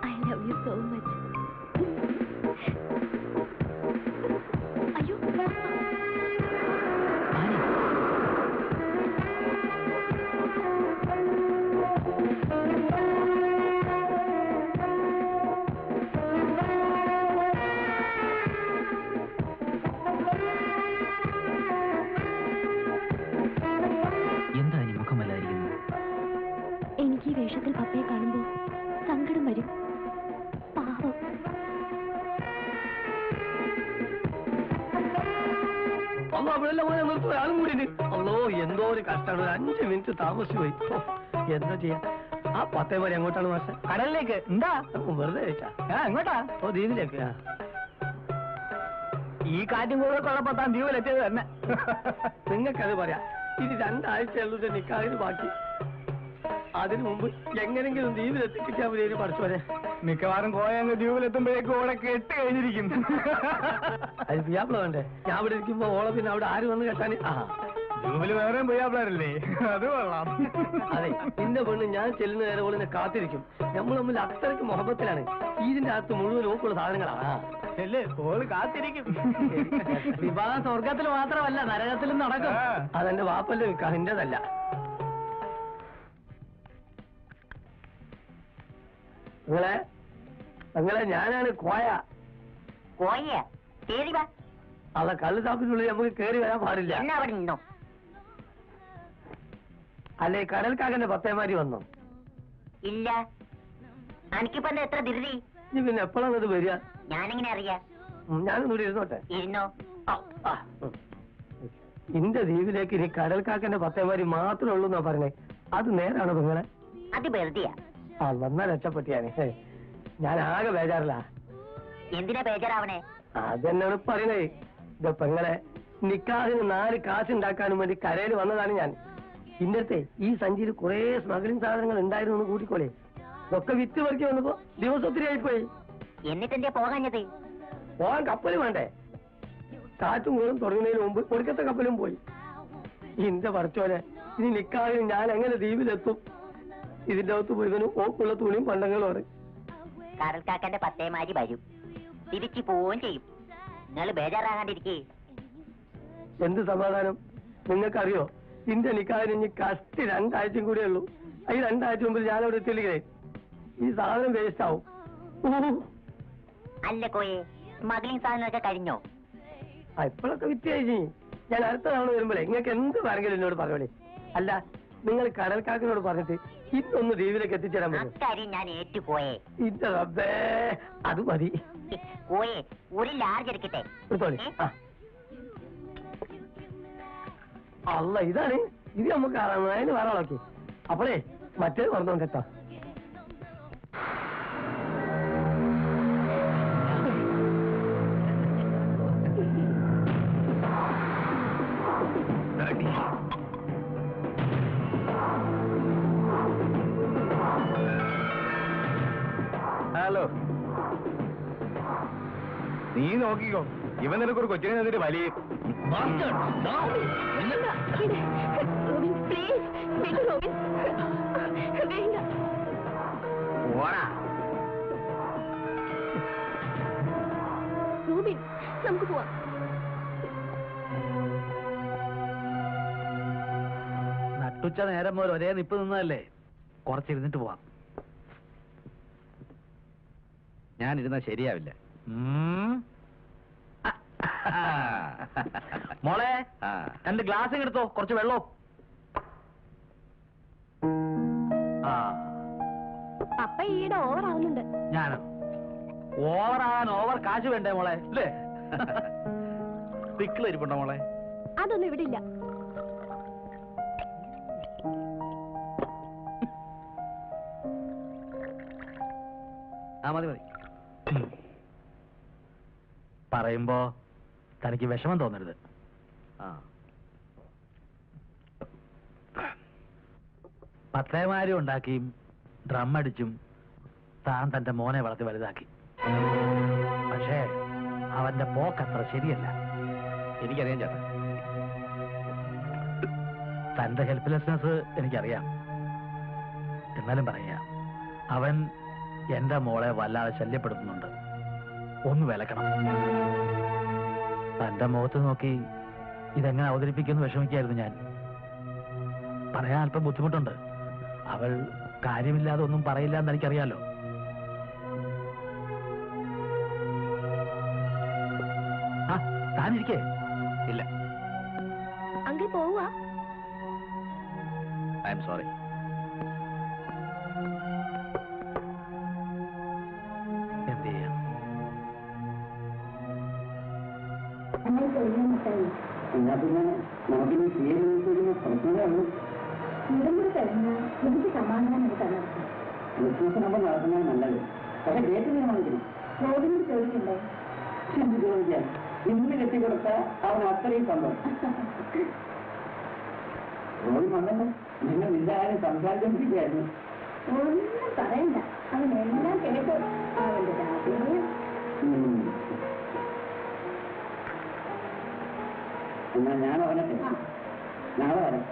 I love you so much. അയ്യോ ആനി, എന്താ ഇനി മുഖമല്ലായിരിക്കുന്നു? എനിക്ക് ഈ വേഷത്തിൽ പപ്പയെ കാണുമ്പോ സങ്കടം വരും. പാവം. ആളും കൂടി അല്ലോ, എന്തോ ഒരു കഷ്ടമാണ്. ഒരു 5 മിനിറ്റ് താമസിച്ചു പോയി. എന്താ ചെയ്യാ? ആ 10 വരെ എങ്ങോട്ടാണ് മാസ്റ്റർ? കടലിലേക്ക്. എന്താ വെറുതെ ചോദിച്ചാ? എങ്ങോട്ടാ? ഓ, ദ്വീപിലേക്ക്. ഈ കാറ്റും കൂടെ ഉള്ളപ്പോ താൻ ദ്വീപിലെത്തിയത് തന്നെ. നിങ്ങൾക്കത് പറയാം. ഇനി 2 ആഴ്ചയുള്ളൂ നിക്കാഹിന് ബാക്കി. അതിനു മുമ്പ് എങ്ങനെങ്കിലും ദ്വീപിലെത്തിപ്പിക്കാൻ വേണ്ടി പഠിച്ചോരെ. മിക്കവാറും കോയങ്ങ് ദ്വീപിലെത്തുമ്പോഴേക്കും ഓളെ കെട്ട് കഴിഞ്ഞിരിക്കും. അത് പിയാപ്പിള വേണ്ടേ? ഞാൻ അവിടെ ഇരിക്കുമ്പോ ഓളെ പിന്നെ അവിടെ ആര് വന്ന് കെട്ടാൻ? ദ്വീപില് വേറെയും പോയാപ്പിളാരല്ലേ? അത് കൊള്ളാം. അതെ, നിന്റെ പെണ്ണ് ഞാൻ ചെല്ലുന്ന നേരം ഓളിനെ കാത്തിരിക്കും. നമ്മൾ തമ്മിൽ അത്രയ്ക്ക് മുഹബത്തിലാണ്. ഇതിന്റെ അകത്ത് മുഴുവൻ ഓക്കുള്ള സാധനങ്ങളാ. അല്ലേ? ഓള് കാത്തിരിക്കും. വിവാഹം സ്വർഗത്തിൽ മാത്രമല്ല, നരകത്തിലും നടക്കും. അതെന്റെ വാപ്പന്റെ നിക്കാഹിന്റേതല്ല. നിങ്ങളെ ഞാനാണ് കോയ. കോയ കേറി വാ. അത കള്ളു താപ്പിനുള്ളിൽ നമുക്ക് കയറി വരാൻ പാടില്ല. എന്നാ അവിടെ നിന്നോ. അല്ലെ കടൽക്കാകന്റെ പത്തേമാരി വന്നോ? ഇല്ല, എനിക്കിപ്പോ എന്താ എത്ര ധൃതി? ഇനി പിന്നെ എപ്പോഴാണ് ഇത് വരിക? ഞാനെങ്ങനെ അറിയാ? ഞാനൊന്നുകൂടി ഇരുന്നോട്ടെ. ഇരുന്നോ. ഇന്റെ ദ്വീപിലേക്ക് ഇനി കടൽക്കാക്കന്റെ പത്തേമാരി മാത്രമേ ഉള്ളൂ എന്നാ പറഞ്ഞേ. അത് നേരാണോ നിങ്ങളെ? അത് വെറുതെയാ. വന്നാ രക്ഷപ്പെട്ടിയാണ്. ഞാൻ ആകെ ബേജാറില്ല. എന്തിനാ ബേജാറാവണേ? അതെന്നാണ് പറയണേ. ഇത് പെങ്ങളെ നിക്കാഹിന് 4 കാശ് ഉണ്ടാക്കാനും വേണ്ടി കരയിൽ വന്നതാണ് ഞാൻ. ഇന്നത്തെ ഈ സഞ്ചിയിൽ കുറെ സ്മഗ്ലിംഗ് സാധനങ്ങൾ ഉണ്ടായിരുന്നു എന്ന് കൂട്ടിക്കോളെ. ഇതൊക്കെ വിറ്റ് പറിക്കി വന്നപ്പോ ദിവസം ഒത്തിരി ആയിപ്പോയി. എന്നിട്ടെന്താ പോകാഞ്ഞത്? പോകാൻ കപ്പൽ വേണ്ടേ? കാറ്റും കൂടും തുടങ്ങുന്നതിന് മുമ്പ് ഒടുക്കത്തെ കപ്പലും പോയി. ഇന്റെ പറച്ചോനെ, ഇനി നിക്കാഹിന് ഞാൻ എങ്ങനെ ദ്വീപിലെത്തും? ഇതിന്റെ അകത്ത് മുഴുവനും ഓക്കുള്ള തുണിയും പണ്ടങ്ങളുമാണ്. കടൽക്കാക്കന്റെ പത്തേമാരി വരും, തിരിച്ചു പോവുകയും ചെയ്യും. നിങ്ങൾ ബേജാറാകാണ്ടിരിക്കേ. എന്ത് സമാധാനം? നിങ്ങൾക്കറിയോ, ഇന്റെ നിക്കാഹിന് ഇനി കഷ്ടി 2 ആഴ്ചയും കൂടെ ഉള്ളൂ. ഈ 2 ആഴ്ച മുമ്പിൽ ഞാനവിടെ എത്തിയില്ലേ, ഈ സാധനം വേസ്റ്റ് ആവും. അല്ല കോയെ, സ്മഗ്ലിംഗ് സാധനമൊക്കെ കഴിഞ്ഞോ? ഇപ്പോഴൊക്കെ വിറ്റ്. ഞാൻ അടുത്ത തവണ വരുമ്പോഴേ നിങ്ങൾക്ക് എന്ത് വേണമെങ്കിലും എന്നോട് പറയണേ. അല്ല, നിങ്ങൾ കടൽക്കാക്കിനോട് പറഞ്ഞിട്ട് ഇന്നൊന്ന് ദ്വീപിലേക്ക് എത്തിച്ചേരാൻ പറ്റും? അക്കാര്യം ഞാൻ ഏറ്റുപോയേ. ഇന്റെ റബ്ബേ, അത് മതി. കോയെ, ഒരു ലാർജ് എടുക്കട്ടെ. എടുത്തോളി. അല്ല, ഇതാണ് ഇത്. നമുക്ക് അതിന് വേറെ ആളൊക്കെ. അപ്പോഴേ മറ്റേ പറഞ്ഞോ കേട്ടോ. ഹലോ, നീ നോക്കിക്കോ, ഇവൻ നിനക്കൊരു കൊച്ചിനെ എന്നിട്ട് വലിയ പ്ലീസ്, ഓടാ. നമുക്ക് പോവാം. നട്ടുച്ച നേരം മുതൽ ഒരേ നിപ്പ് നിന്നതല്ലേ, കുറച്ചിരുന്നിട്ട് പോവാം. ഞാനിരുന്നാ ശരിയാവില്ല. മോളെ, 2 ഗ്ലാസ് എടുത്തോ, കുറച്ച് വെള്ളവും. അപ്പ ഈടെ ഓവർ ആവുന്നുണ്ട്. ഞാനോ? ഓവറാകാൻ ഓവർ കാശ് വേണ്ടേ മോളെ, അല്ലേ? പിക്കിൾ ഇരിപ്പുണ്ടോ മോളെ? അതൊന്നും ഇവിടെ ഇല്ല. മതി മതി. പറയുമ്പോ തനിക്ക് വിഷമം തോന്നരുത്. പത്തേമാരി ഉണ്ടാക്കിയും ഡ്രം അടിച്ചും താൻ തന്റെ മോനെ വളർത്തി വലുതാക്കി. പക്ഷേ അവന്റെ പോക്കത്ര ശരിയല്ല. എനിക്കറിയാം ചേട്ടാ. തന്റെ ഹെൽപ്ലെസ്നെസ് എനിക്കറിയാം. എന്നാലും പറയാ, അവൻ എന്റെ മോളെ വല്ലാതെ ശല്യപ്പെടുത്തുന്നുണ്ട്. ഒന്ന് വിലക്കണം. തന്റെ മുഖത്ത് നോക്കി ഇതെങ്ങനെ അവതരിപ്പിക്കുമെന്ന് വിഷമിക്കായിരുന്നു ഞാൻ. പറയാൻ അല്പം ബുദ്ധിമുട്ടുണ്ട്. അവൾ കാര്യമില്ലാതെ ഒന്നും പറയില്ല എന്ന് എനിക്കറിയാലോ. താനിരിക്കേ. ഇല്ല, അങ്കിൾ പോവാ. I am sorry. എന്ത് ചെയ്യാം? എന്നാ പിന്നെ നമുക്കിനി പ്രശ്നമേ ഇതും കൂടി കഴിഞ്ഞാൽ എനിക്ക് സമാധാനം തന്നിരിക്കും. ക്രിസ്മസ് നമ്മൾ നടത്തുന്നത് നല്ലത്. പക്ഷെ ഡേറ്റ് തീരുമാനിക്കണം. റോഡിനോട് ചോദിക്കണ്ടേ? എന്ത് ചോദിക്കാൻ? ഇന്ന് കെട്ടിക്കൊടുത്ത അവൻ അത്രയും സന്തോഷം. റോഡ് വന്നല്ലോ, നിങ്ങൾ എല്ലാവരും സംസാരിച്ചോണ്ടിരിക്കുകയായിരുന്നു. ഒന്നും പറയണ്ട, അവനെല്ലാം കേട്ടോ. അവന്റെ രാഷ്ട്രീയം. എന്നാ ഞാൻ അവനെ നാളെ വരാം.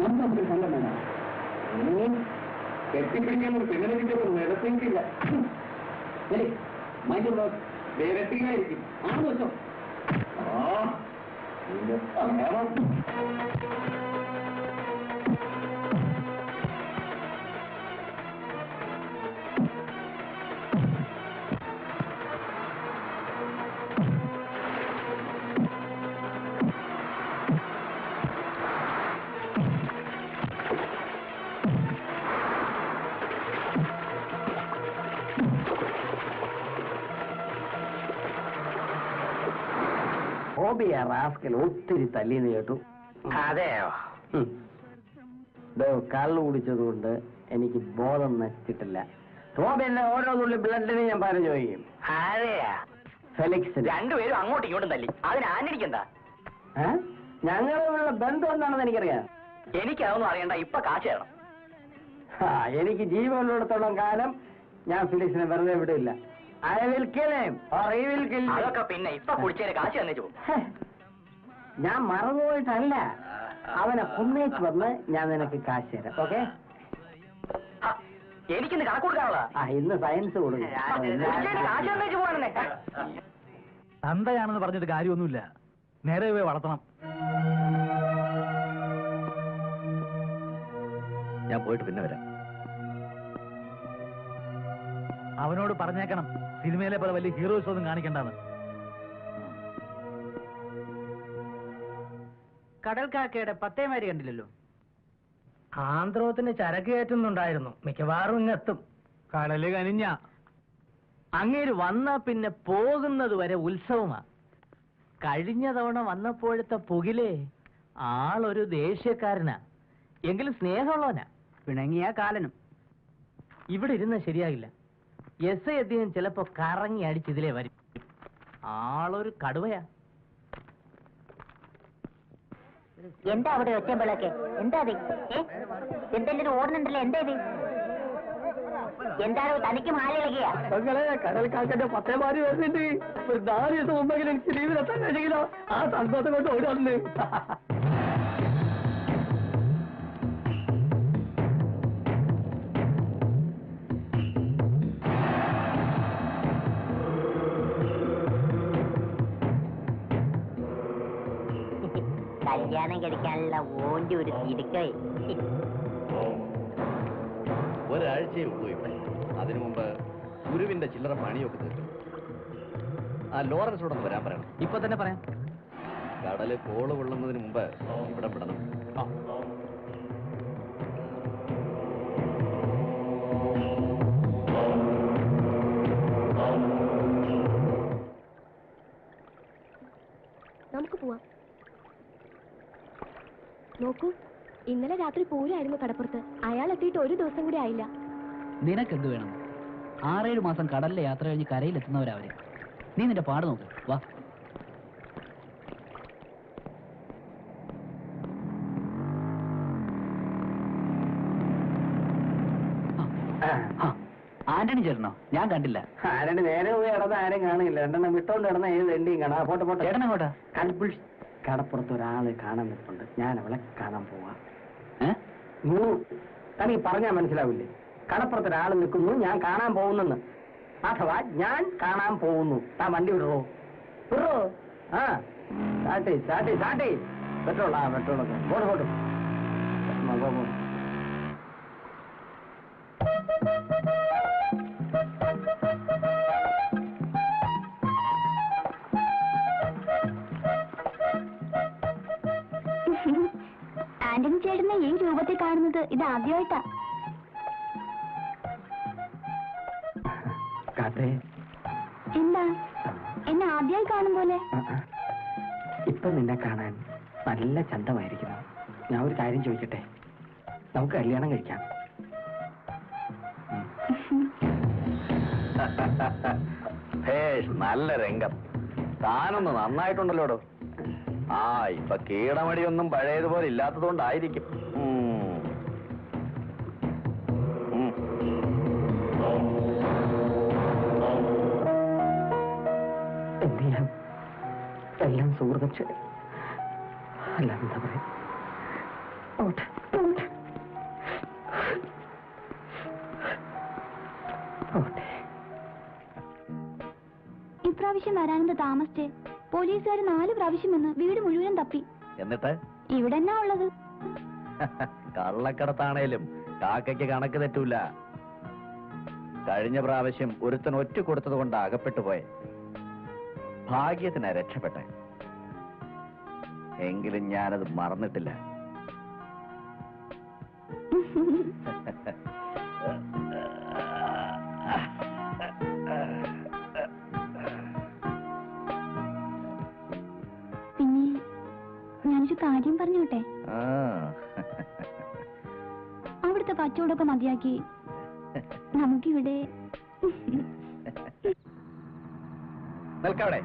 നമുക്ക് നല്ല വേണം കെട്ടിപ്പിടിക്കാൻ പെണ്ണിനെ നിരത്തിയിട്ടില്ല ശരി മൈൻഡ് വേരത്തിക്കായിരിക്കും ആണെന്ന് വെച്ചോ ഹോബിയാ റാസ്കൽ ഒത്തിരി തല്ലിന്ന് കേട്ടു. അതെയോ? കള്ളു കുടിച്ചതുകൊണ്ട് എനിക്ക് ബോധം നശിച്ചിട്ടില്ല. റോബിന്റെ ഓരോ തുള്ളി ബ്ലഡിന് ഞാൻ പറഞ്ഞു ചോദിക്കും. അതെയാ? ഫെലിക്സ് രണ്ടുപേരും അങ്ങോട്ടും ഇങ്ങോട്ടും തല്ലി. അതിന് ആന്റണിക്കെന്താ? ഞങ്ങളുള്ള ബന്ധം എന്താണെന്ന് എനിക്കറിയാം. എനിക്കതൊന്നും അറിയണ്ട. ഇപ്പൊ കാശ് തരണം. എനിക്ക് ജീവനുള്ളിടത്തോളം കാലം ഞാൻ ഫിലിക്സിനെ വെറുതെ വിടില്ല. I will kill him or he will kill me. അതൊക്കെ പിന്നെ ഇപ്പൊ കുടിച്ചതിന് കാശ് തന്നേച്ചു. ഞാൻ മറന്നുപോയിട്ടല്ല, അവനെ കൊന്നേച്ച് വന്ന് ഞാൻ നിനക്ക് കാശ് തരാം. ഓക്കെ? എനിക്കിന്ന് കണക്ക് കൊടുക്കാനുള്ള ഇന്ന് സയൻസ് കൊടുക്കും. കാശ് തന്നേച്ചു പോകാനെന്നെ. തന്തയാണെന്ന് പറഞ്ഞിട്ട് കാര്യമൊന്നുമില്ല, നേരെ പോയി വളർത്തണം. ഞാൻ പോയിട്ട് പിന്നെ വരാം. അവനോട് പറഞ്ഞേക്കണം സിനിമയിലെ പോലെ വലിയ ഹീറോസ് ഒന്നും കാണിക്കണ്ടെന്ന്. കടൽക്കാക്കയുടെ പത്തേമാരി കണ്ടില്ലല്ലോ. ആന്ധ്രോത്തിന് ചരക്ക് കയറ്റുന്നുണ്ടായിരുന്നു. മിക്കവാറും ഇങ്ങെത്തും. കടല് കനിഞ്ഞ അങ്ങേര് വന്നാ പിന്നെ പോകുന്നത് വരെ ഉത്സവമാ. കഴിഞ്ഞ തവണ വന്നപ്പോഴത്തെ പുകിലേ ആളൊരു ദേഷ്യക്കാരനാ, എങ്കിലും സ്നേഹമുള്ളവനാ. പിണങ്ങിയ കാലനും. ഇവിടെ ഇരുന്ന ശരിയാകില്ല. എസ് ഐ അദ്ദേഹം ചിലപ്പോ കറങ്ങി അടിച്ചിതിലേ വരും. ആളൊരു കടുവയാ. എന്താ അവിടെ ഒറ്റമ്പളൊക്കെ? എന്താ എന്തെങ്കിലും ഓടുന്നുണ്ടല്ലോ? എന്താ ഇത്? എന്താണോ തനിക്ക് മാലയിളകിയ? കടൽക്കാക്കന്റെ പത്തേമാരി വരുന്നുണ്ട്. ഒരു 4 ദിവസം മുമ്പെങ്കിലും എനിക്ക് ലീവിലെത്താൻ കഴിഞ്ഞെങ്കിലോ ആ സന്തോഷം കൊണ്ട് ഓടാന്ന്. കല്യാണം കഴിക്കാനുള്ള ഓന്റെ ഒരു തിടുക്കേ. ഒരാഴ്ചയേ ഉള്ളൂ ഇവിടെ. അതിനു മുമ്പ് ഗുരുവിന്റെ ചില്ലറ പണിയൊക്കെ തീർക്കും. ആ ലോറൻസോടൊന്ന് വരാൻ പറയണം. ഇപ്പൊ തന്നെ പറയാം. കടല് കോള് കൊള്ളുന്നതിന് മുമ്പ് ഇവിടെ വിടണം. നമുക്ക് പോവാം. നോക്കൂ, ഇന്നലെ രാത്രി പൂരമായിരുന്നു കടപ്പുറത്ത്. അയാൾ എത്തിയിട്ട് ഒരു ദിവസം കൂടി ആയില്ല. നിനക്കെന്ത് വേണം? 6-7 മാസം കടലിലെ യാത്ര കഴിഞ്ഞ് കരയിലെത്തുന്നവരവര്. നീ നിന്റെ പാട് നോക്ക്. വാ. ആന്റണി ചേട്ടനോ? ഞാൻ കണ്ടില്ല. ആരണ്ട് നേരെ പോയി നടന്ന ആരും കാണില്ല. രണ്ടെണ്ണം വിട്ടോണ്ട് നടന്ന ഏത് എണ്ടിയും കാണാം. പോട്ടെ പോട്ടെ. ചേട്ടനെങ്ങോട്ടാ? കടപ്പുറത്ത് ഒരാള് കാണാൻ നിൽപ്പുണ്ട്. ഞാൻ അവളെ കാണാൻ പോവാ. തനിക്ക് പറഞ്ഞാൽ മനസ്സിലാവില്ലേ? കടപ്പുറത്ത് ഒരാൾ നിൽക്കുന്നു, ഞാൻ കാണാൻ പോകുന്നെന്ന്. അഥവാ ഞാൻ കാണാൻ പോകുന്നു. താൻ വണ്ടി വിടറോ? വിടറോ? ആ സ്റ്റാർട്ട്. പെട്രോളാ പെട്രോളൊക്കെ. പോട്ട് പോട്ട്. ആന്റണി ചേട്ടനെ ഈ രൂപത്തിൽ കാണുന്നത് ഇത് ആദ്യമായിട്ടാ. എന്താ എന്നെ ആദ്യമായി കാണും പോലെ? ഇപ്പൊ നിന്നെ കാണാൻ നല്ല ചന്തമായിരിക്കുന്നു. ഞാൻ ഒരു കാര്യം ചോദിക്കട്ടെ? നമുക്ക് കല്യാണം കഴിക്കാം. നല്ല രംഗം. താനൊന്ന് നന്നായിട്ടുണ്ടല്ലോടോ. ഇപ്പൊ കീടമടിയൊന്നും പഴയതുപോലെ ഇല്ലാത്തതുകൊണ്ടായിരിക്കും. എന്ത് ചെയ്യാം? എല്ലാം സുഹൃതക്ഷ. അല്ല എന്താ പറയാ, ഇപ്രാവശ്യം വരാനെന്ത് താമസിച്ചേ? പോലീസുകാർ 4 പ്രാവശ്യം വന്ന് വീട് മുഴുവൻ തപ്പി. എന്നിട്ട് ഇവിടെ എന്നാ ഉള്ളത്? കള്ളക്കടത്താണേലും കാക്കയ്ക്ക് കണക്ക് തെറ്റൂല. കഴിഞ്ഞ പ്രാവശ്യം ഒരുത്തൻ ഒറ്റ കൊടുത്തത് കൊണ്ട് അകപ്പെട്ടു പോയെ. ഭാഗ്യത്തിനാ രക്ഷപ്പെട്ടെ. എങ്കിലും ഞാനത് മറന്നിട്ടില്ല. പിന്നെ ഞാനൊരു കാര്യം പറഞ്ഞോട്ടെ. അവിടുത്തെ കച്ചവടമൊക്കെ മതിയാക്കി നമുക്കിവിടെ നിൽക്കവിടെ.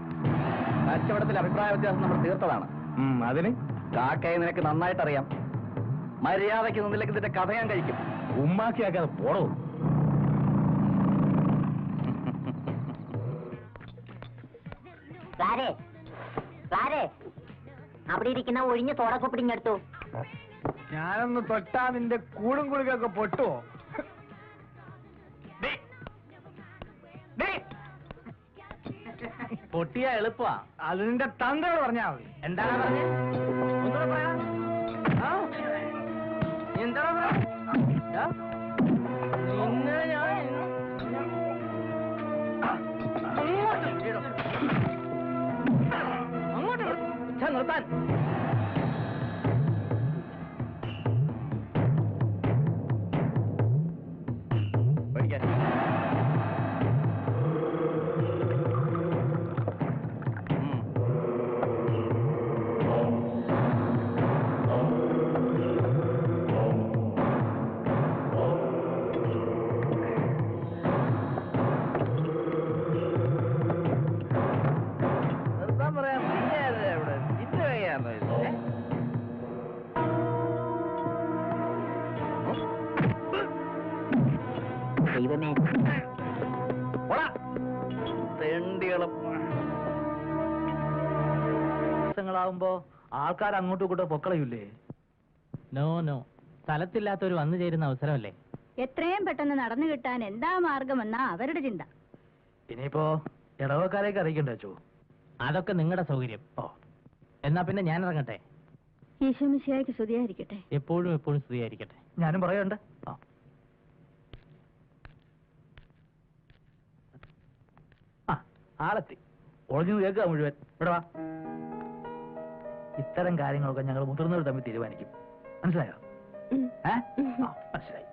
കച്ചവടത്തിൽ അഭിപ്രായ വ്യത്യാസം നമ്മൾ തീർത്തതാണ്. അതിന് കാക്കയെ നിനക്ക് നന്നായിട്ടറിയാം. മര്യാദയ്ക്ക് നിന്നില്ലെങ്കിൽ ഇതിന്റെ കഥ ഞാൻ കഴിക്കും. ഉമ്മാക്കിയാക്കാതെ പോടോ. അവിടെ ഇരിക്കുന്ന ഒഴിഞ്ഞ തോടൊക്കെ പിടിഞ്ഞെടുത്തു. ഞാനൊന്ന് തൊട്ടാ നിന്റെ കൂടും കുളിക്കൊക്കെ പൊട്ടുവോ? പൊട്ടിയ എളുപ്പമാ. അത് നിന്റെ തന്തയോട് പറഞ്ഞാ മതി. എന്താണ് പറഞ്ഞത്? ഒന്നുകൂടെ പറയാ. എന്താണ് പറയാ? നിന്നെ ഞാൻ അങ്ങോട്ട് നിർത്താൻ. പഠിക്കാൻ ദൈവമേ, ദിവസങ്ങളാവുമ്പോ ആൾക്കാർ അങ്ങോട്ടും ഇങ്ങോട്ടും പൊക്കളയൂലേ? നോ നോ, സ്ഥലത്തില്ലാത്തവർ വന്നു ചേരുന്ന അവസരമല്ലേ. എത്രയും പെട്ടെന്ന് നടന്നു കിട്ടാൻ എന്താ മാർഗമെന്നാ അവരുടെ ചിന്ത. ഇനിയിപ്പോ ഇടവക്കാരേക്ക് അറിയിക്കണ്ട വെച്ചു. അതൊക്കെ നിങ്ങളുടെ സൗകര്യം. എന്നാ പിന്നെ ഞാൻ ഇറങ്ങട്ടെ. ഈശോ മിശിഹായ്ക്ക് സ്തുതിയായിരിക്കട്ടെ. എപ്പോഴും എപ്പോഴും സ്തുതിയായിരിക്കട്ടെ. ഞാനും പറയണ്ട്. ആളെത്തി. ഒളിഞ്ഞു കേൾക്കുക മുഴുവൻ. ഇവിടെ വാ. ഇത്തരം കാര്യങ്ങളൊക്കെ ഞങ്ങൾ മുതിർന്നവർ തമ്മിൽ തീരുമാനിക്കും. മനസ്സിലായോ? മനസ്സിലായി.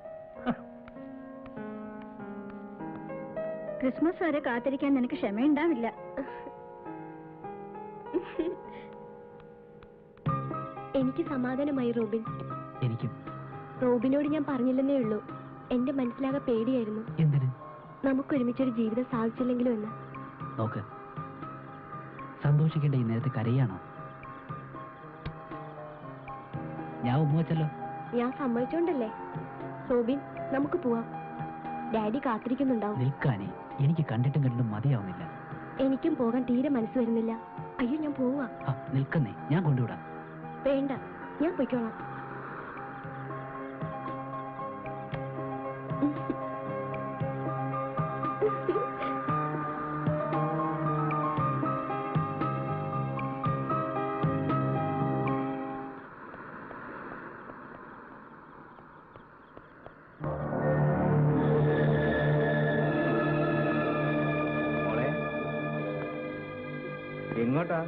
ക്രിസ്മസ് വരെ കാത്തിരിക്കാൻ നിനക്ക് ക്ഷമയുണ്ടാവില്ല. എനിക്ക് സമാധാനമായി റോബിൻ. എനിക്കും. റോബിനോട് ഞാൻ പറഞ്ഞില്ലെന്നേ ഉള്ളൂ. എന്റെ മനസ്സിലാകെ പേടിയായിരുന്നു. എന്തിന്? നമുക്കൊരുമിച്ചൊരു ജീവിതം സാധിച്ചില്ലെങ്കിലും എന്ന്. നോക്ക്, സന്തോഷിക്കേണ്ട ഈ നേരത്തെ കരയാണോ? ഞാൻ ഉമ്മ വെച്ചല്ലോ. ഞാൻ സമ്മതിച്ചോണ്ടല്ലേ. റോബിൻ, നമുക്ക് പോവാം. ഡാഡി കാത്തിരിക്കുന്നുണ്ടാവും. നിൽക്കാനേ എനിക്ക് കണ്ടിട്ടും മതിയാവുന്നില്ല. എനിക്കും പോകാൻ തീരെ മനസ്സ് വരുന്നില്ല. അയ്യോ, ഞാൻ പോവാ. നിൽക്കുന്നേ, ഞാൻ കൊണ്ടുവിടാം. വേണ്ട, ഞാൻ പൊയ്ക്കോളാം. എങ്ങോട്ടാ?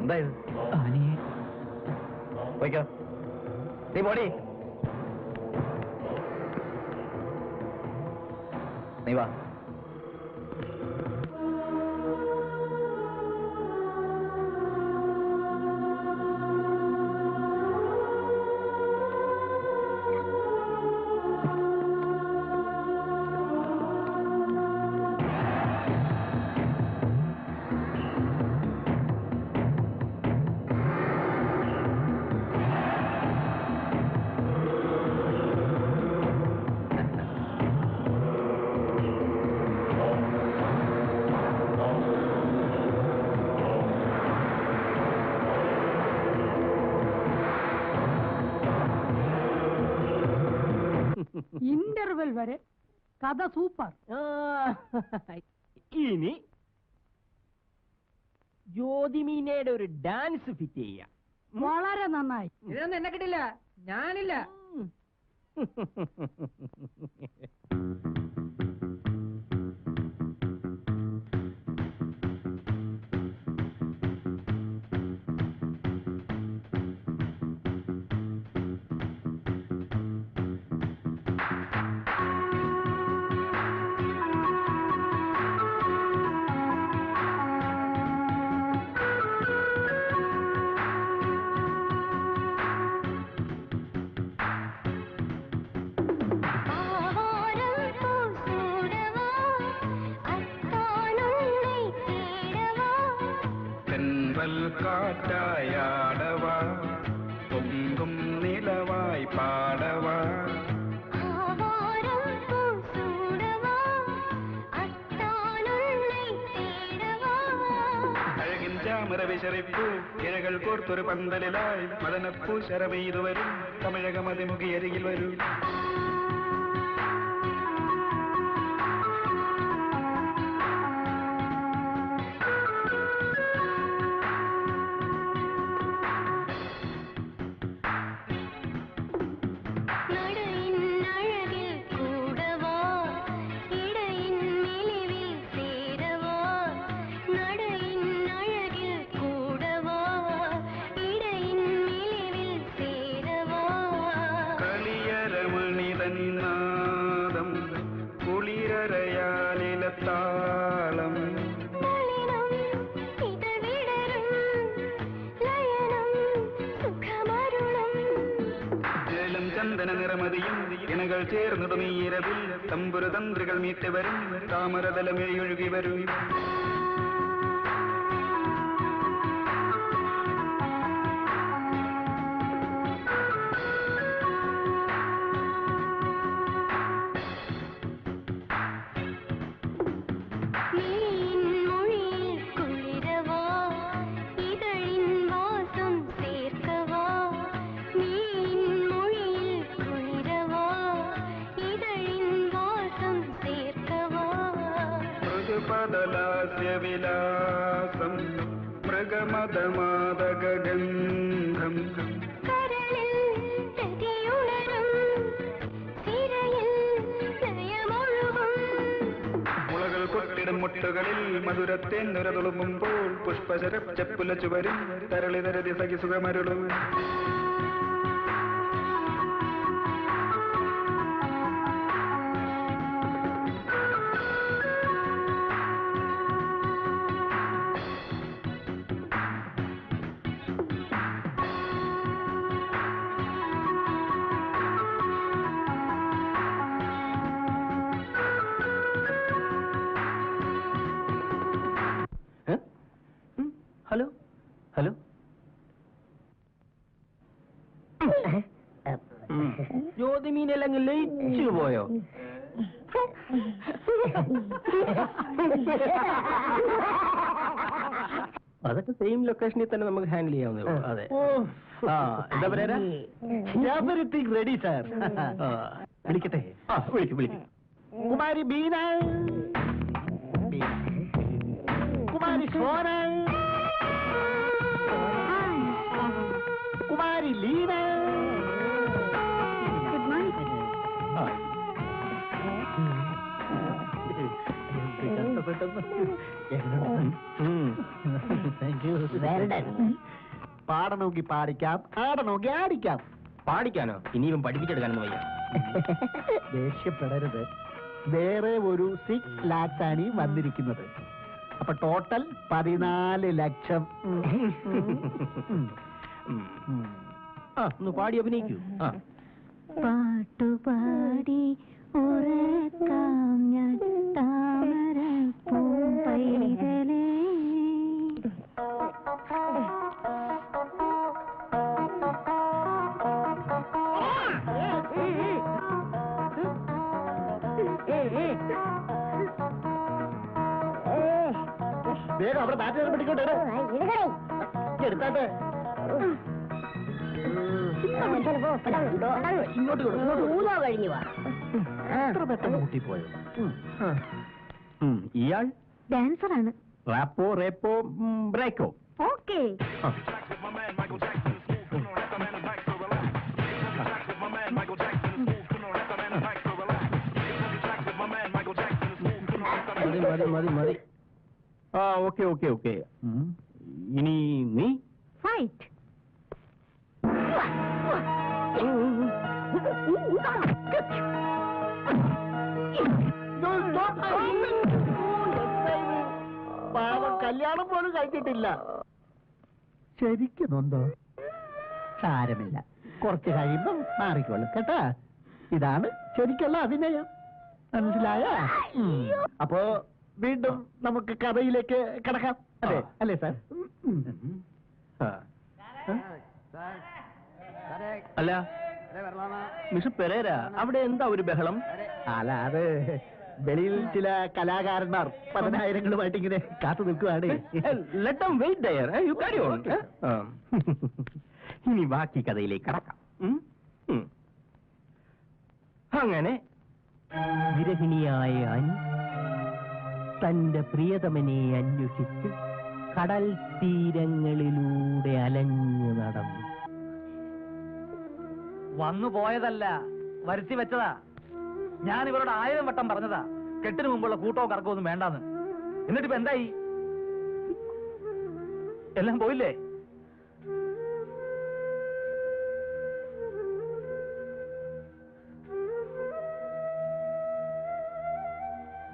എന്തായത്? ആനയെ പോയിക്കോ, നീ പോടി. നീ വാ. ഇന്റർവെൽ വരെ കഥ സൂപ്പർ. ഇനി ജ്യോതിമീനയുടെ ഒരു ഡാൻസ് ഫിറ്റ് ചെയ്യാം. വളരെ നന്നായി. ഇതൊന്നും എന്നെ കിട്ടില്ല, ഞാനില്ല. കാറ്റായാടവാ പൊങ്കും നിലവായി പാടവാ അഴകിൻ ചാമര വിശറിപ്പൂ ഇഴകൾ കോർത്തൊരു പന്തലിലായി മദനപ്പൂ ശരമെയ്തു വരും തമിഴക മതിമുഖി അരികിൽ വരും. താളം ജലം ചന്ദന നിറമതിയും ഇണകൾ ചേർന്നതും ഈ ഇരവിൽ തമ്പുരു തന്ത്രികൾ മീറ്റ് വരും താമരതലമേയൊഴുകി വരും. വിലാസം മൃഗമതമാതകഗന്ധം മുളകൾ കൊട്ടിടും മുട്ടുകളിൽ മധുരത്തേൻ നുരതുളുമ്പുമ്പോൾ പുഷ്പശര ചെപ്പുലച്ചു വരും തരളിതരതി സഖി സുഖമരുളും. ഹലോ ഹലോ ജ്യോതിമീനെല്ലാം ലയിച്ചു പോയോ? അതൊക്കെ സെയിം ലൊക്കേഷനിൽ തന്നെ നമുക്ക് ഹാൻഡിൽ ചെയ്യാവുന്നേ ഉള്ളൂ. അതെ. ആ എന്താ പറയാ, എവരിത്തിങ് റെഡി സാർ. വിളിക്കട്ടെ? ആ വിളിക്കും വിളിക്കും. കുമാരി ബീന, കുമാരി സോന, കുമാരി ലീന. Good morning. കഷ്ടപ്പെട്ട പാടണമെങ്കിൽ പാടിക്കാം, ആടണമെങ്കിൽ ആടിക്കാം. പാടിക്കാനോ? ഇനിയും പഠിപ്പിച്ചെടുക്കാനൊന്നും വയ്യ. ദേഷ്യപ്പെടരുത്. വേറെ ഒരു 6 lakhs ആണ് ഈ വന്നിരിക്കുന്നത്. അപ്പൊ ടോട്ടൽ 14 ലക്ഷം. ഒന്ന് പാടി അഭിനയിക്കൂ. പാട്ടുപാടി ഉറക്കാം ഞാൻ താമരപ്പൂമ്പൈതലേ. വേഗം അവിടെ ബാറ്റ് പിടിക്കോട്ടെ, എടുത്താട്ടെ. എത്ര പെട്ടെന്ന് കൂട്ടിപ്പോയോ? ഇയാൾ ഡാൻസറാണ്. റാപ്പോ റേപ്പോ ബ്രേക്കോ? ഓക്കേ. മതി. ആ, ഓക്കെ. ഇനി നീ ഫൈറ്റ്. പാവം കല്യാണം പോലും കഴിച്ചിട്ടില്ല. ശരിക്കും നൊന്തോ? സാരമില്ല, കുറച്ച് കഴിയുമ്പം മാറിക്കോളും കേട്ടാ. ഇതാണ് ശരിക്കുള്ള അഭിനയം, മനസ്സിലായ? അപ്പോ വീണ്ടും നമുക്ക് കഥയിലേക്ക് കിടക്കാം. അതെ അല്ലേ സാർ? അല്ല മിസ്റ്റർ പെരേര, അവിടെ എന്താ ഒരു ബഹളം? അല്ല, അത് വെളിയിൽ ചില കലാകാരന്മാർ 10,000-ങ്ങളുമായിട്ട് ഇങ്ങനെ കാത്തു നിൽക്കുവാണ്. Let them wait there. You carry on. ഇനി ബാക്കി കഥയിലേക്ക് കടക്കാം. അങ്ങനെ വിരഹിണിയായ അനി തന്റെ പ്രിയതമനെ അന്വേഷിച്ച് കടൽ തീരങ്ങളിലൂടെ അലഞ്ഞു നടന്നു. വന്നു പോയതല്ല, വരുത്തി വെച്ചതാ. ഞാൻ ഇവരോട് 1000 വട്ടം പറഞ്ഞതാ കെട്ടിന് മുമ്പുള്ള കൂട്ടവും കറക്കവും ഒന്നും വേണ്ടാന്ന്. എന്നിട്ടിപ്പോ എന്തായി? എല്ലാം പോയില്ലേ?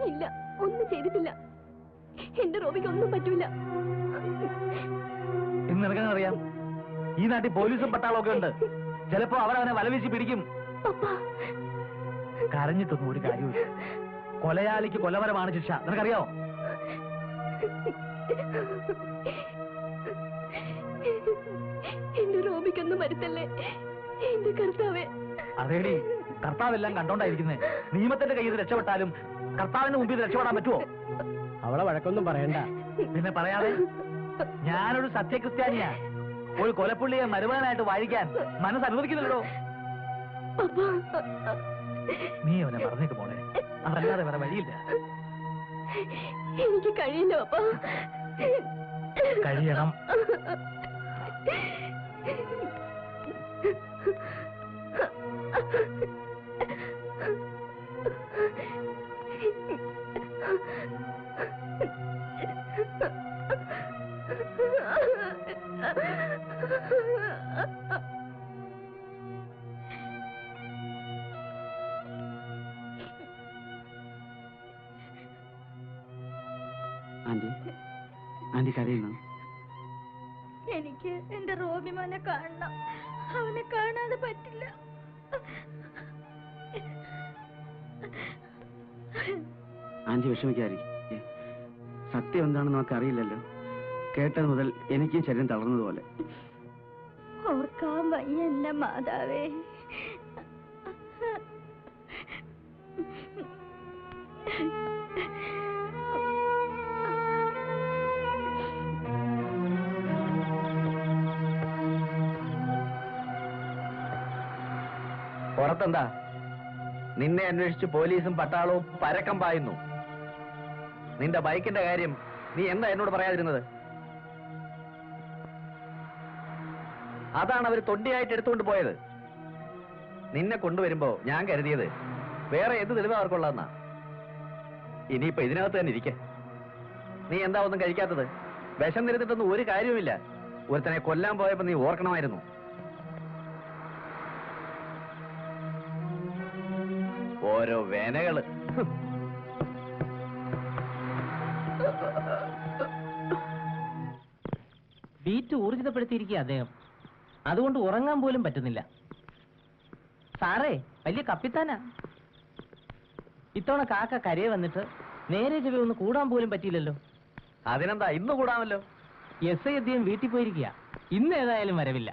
ഇല്ല, ഒന്നും ചെയ്തിട്ടില്ല. എന്റെ റോബിക്ക് ഒന്നും പറ്റൂല. ഇന്ന് നിനക്കെങ്ങനെ അറിയാം? ഈ നാട്ടിൽ പോലീസും പട്ടാളവും ഒക്കെ ഉണ്ട്. ചിലപ്പോ അവരവനെ വലവീശി പിടിക്കും. കരഞ്ഞിട്ടൊന്നും ഒരു കാര്യമില്ല. കൊലയാളിക്ക് കൊലപരമാണ് ശിക്ഷ, നിനക്കറിയാമോ? എന്റെ റോബിക്കൊന്നും വരുത്തല്ലേ എന്റെ കർത്താവേ. അതേടി, കർത്താവെല്ലാം കണ്ടോണ്ടായിരിക്കുന്നേ. നിയമത്തിന്റെ കയ്യിൽ നിന്ന് രക്ഷപ്പെട്ടാലും കർത്താവിന്റെ മുമ്പിൽ നിന്ന് രക്ഷപ്പെടാൻ പറ്റുമോ? അവളെ വഴക്കൊന്നും പറയണ്ട. പിന്നെ പറയാതെ. ഞാനൊരു സത്യക്രിസ്ത്യാനിയാ. ഒരു കൊലപ്പുള്ളിയെ മരുമകനായിട്ട് വാഴിക്കാൻ മനസ്സ് അനുവദിക്കുന്നില്ലല്ലോ. നീ അവനെ പറഞ്ഞേക്ക് മോളെ, അതല്ലാതെ വേറെ വഴിയില്ല. എനിക്ക് കഴിയില്ല അപ്പാ. കഴിയണം. ആന്റി കരയുന്നു. എനിക്ക് എന്റെ റോബിമോനെ കാണണം. അവനെ കാണാതെ പറ്റില്ല. ആന്റി വിഷമിക്കാരി. സത്യം എന്താണെന്ന് നമുക്ക് അറിയില്ലല്ലോ. കേട്ടത് മുതൽ എനിക്കും ശരീരം തളർന്നതുപോലെ. ഓർക്കാൻ വയ്യ എന്റെ മാതാവേ. പുറത്തെന്താ? നിന്നെ അന്വേഷിച്ച് പോലീസും പട്ടാളവും പരക്കം പായുന്നു. നിന്റെ ബൈക്കിന്റെ കാര്യം നീ എന്താ എന്നോട് പറയാതിരുന്നത്? അതാണ് അവർ തൊണ്ടിയായിട്ട് എടുത്തുകൊണ്ട് പോയത്. നിന്നെ കൊണ്ടുവരുമ്പോ ഞാൻ കരുതിയത് വേറെ എന്ത് തെളിവ് അവർക്കുള്ളതെന്നാ. ഇനിയിപ്പോ ഇതിനകത്ത് തന്നെ ഇരിക്കെ. നീ എന്താ ഒന്നും കഴിക്കാത്തത്? വിഷം നിരുത്തിട്ടൊന്നും ഒരു കാര്യവുമില്ല. ഒരുത്തനെ കൊല്ലാൻ പോയപ്പോ നീ ഓർക്കണമായിരുന്നു. ഓരോ വേനകള്. ബീറ്റ് ഊർജിതപ്പെടുത്തിയിരിക്കുക അദ്ദേഹം. അതുകൊണ്ട് ഉറങ്ങാൻ പോലും പറ്റുന്നില്ല. സാറേ വലിയ കപ്പിത്താനാ. ഇത്തവണ കാക്ക കരയെ വന്നിട്ട് നേരെ ചെവി ഒന്ന് കൂടാൻ പോലും പറ്റിയില്ലല്ലോ. അതിനെന്താ, ഇന്ന് കൂടാമല്ലോ. എസ് ഐ അദ്ദേഹം വീട്ടിൽ പോയിരിക്കുക. ഇന്ന് ഏതായാലും വരവില്ല.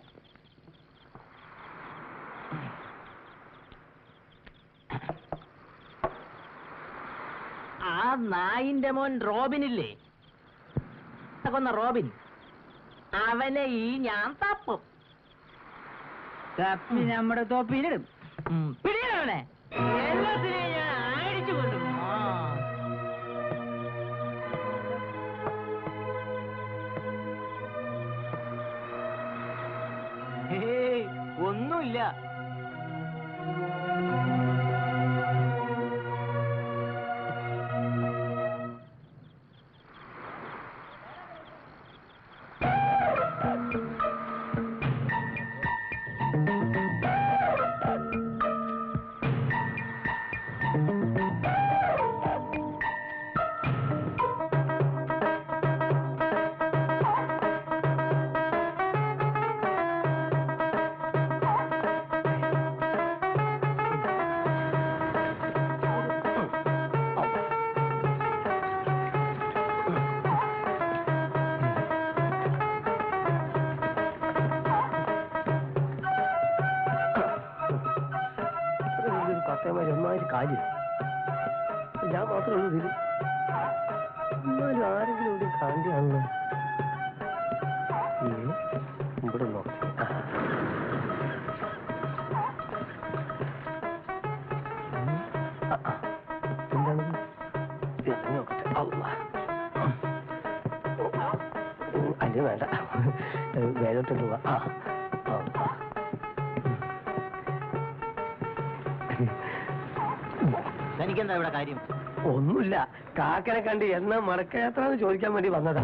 ആ നായിന്റെ മോൻ റോബിനില്ലേ, കൊന്ന റോബിൻ, അവനെ ഈ ഞാൻ തപ്പും. തപ്പി നമ്മുടെ തൊപ്പിയിലിടും. പിടിയവനെ എല്ലാത്തിനെയും ഞാൻ അടിച്ചു കൊണ്ടും. ഒന്നുമില്ല. കാര്യം ഞാൻ മാത്രമേ ഉള്ളൂ ഇതിൽ. എന്നാലും ആരെങ്കിലും ഇവിടെ കാണ്ടിയാണല്ലോ. ഇവിടെ നോക്കി എന്താണ് നോക്കട്ടെ. അല്ലേ വേണ്ട, വേഗോട്ട് പോവാ. എനിക്കെന്താ ഇവിടെ കാര്യം? ഒന്നുമില്ല, കാക്കനെ കണ്ട് എന്നാ മടക്കയാത്ര എന്ന് ചോദിക്കാൻ വേണ്ടി വന്നതാ.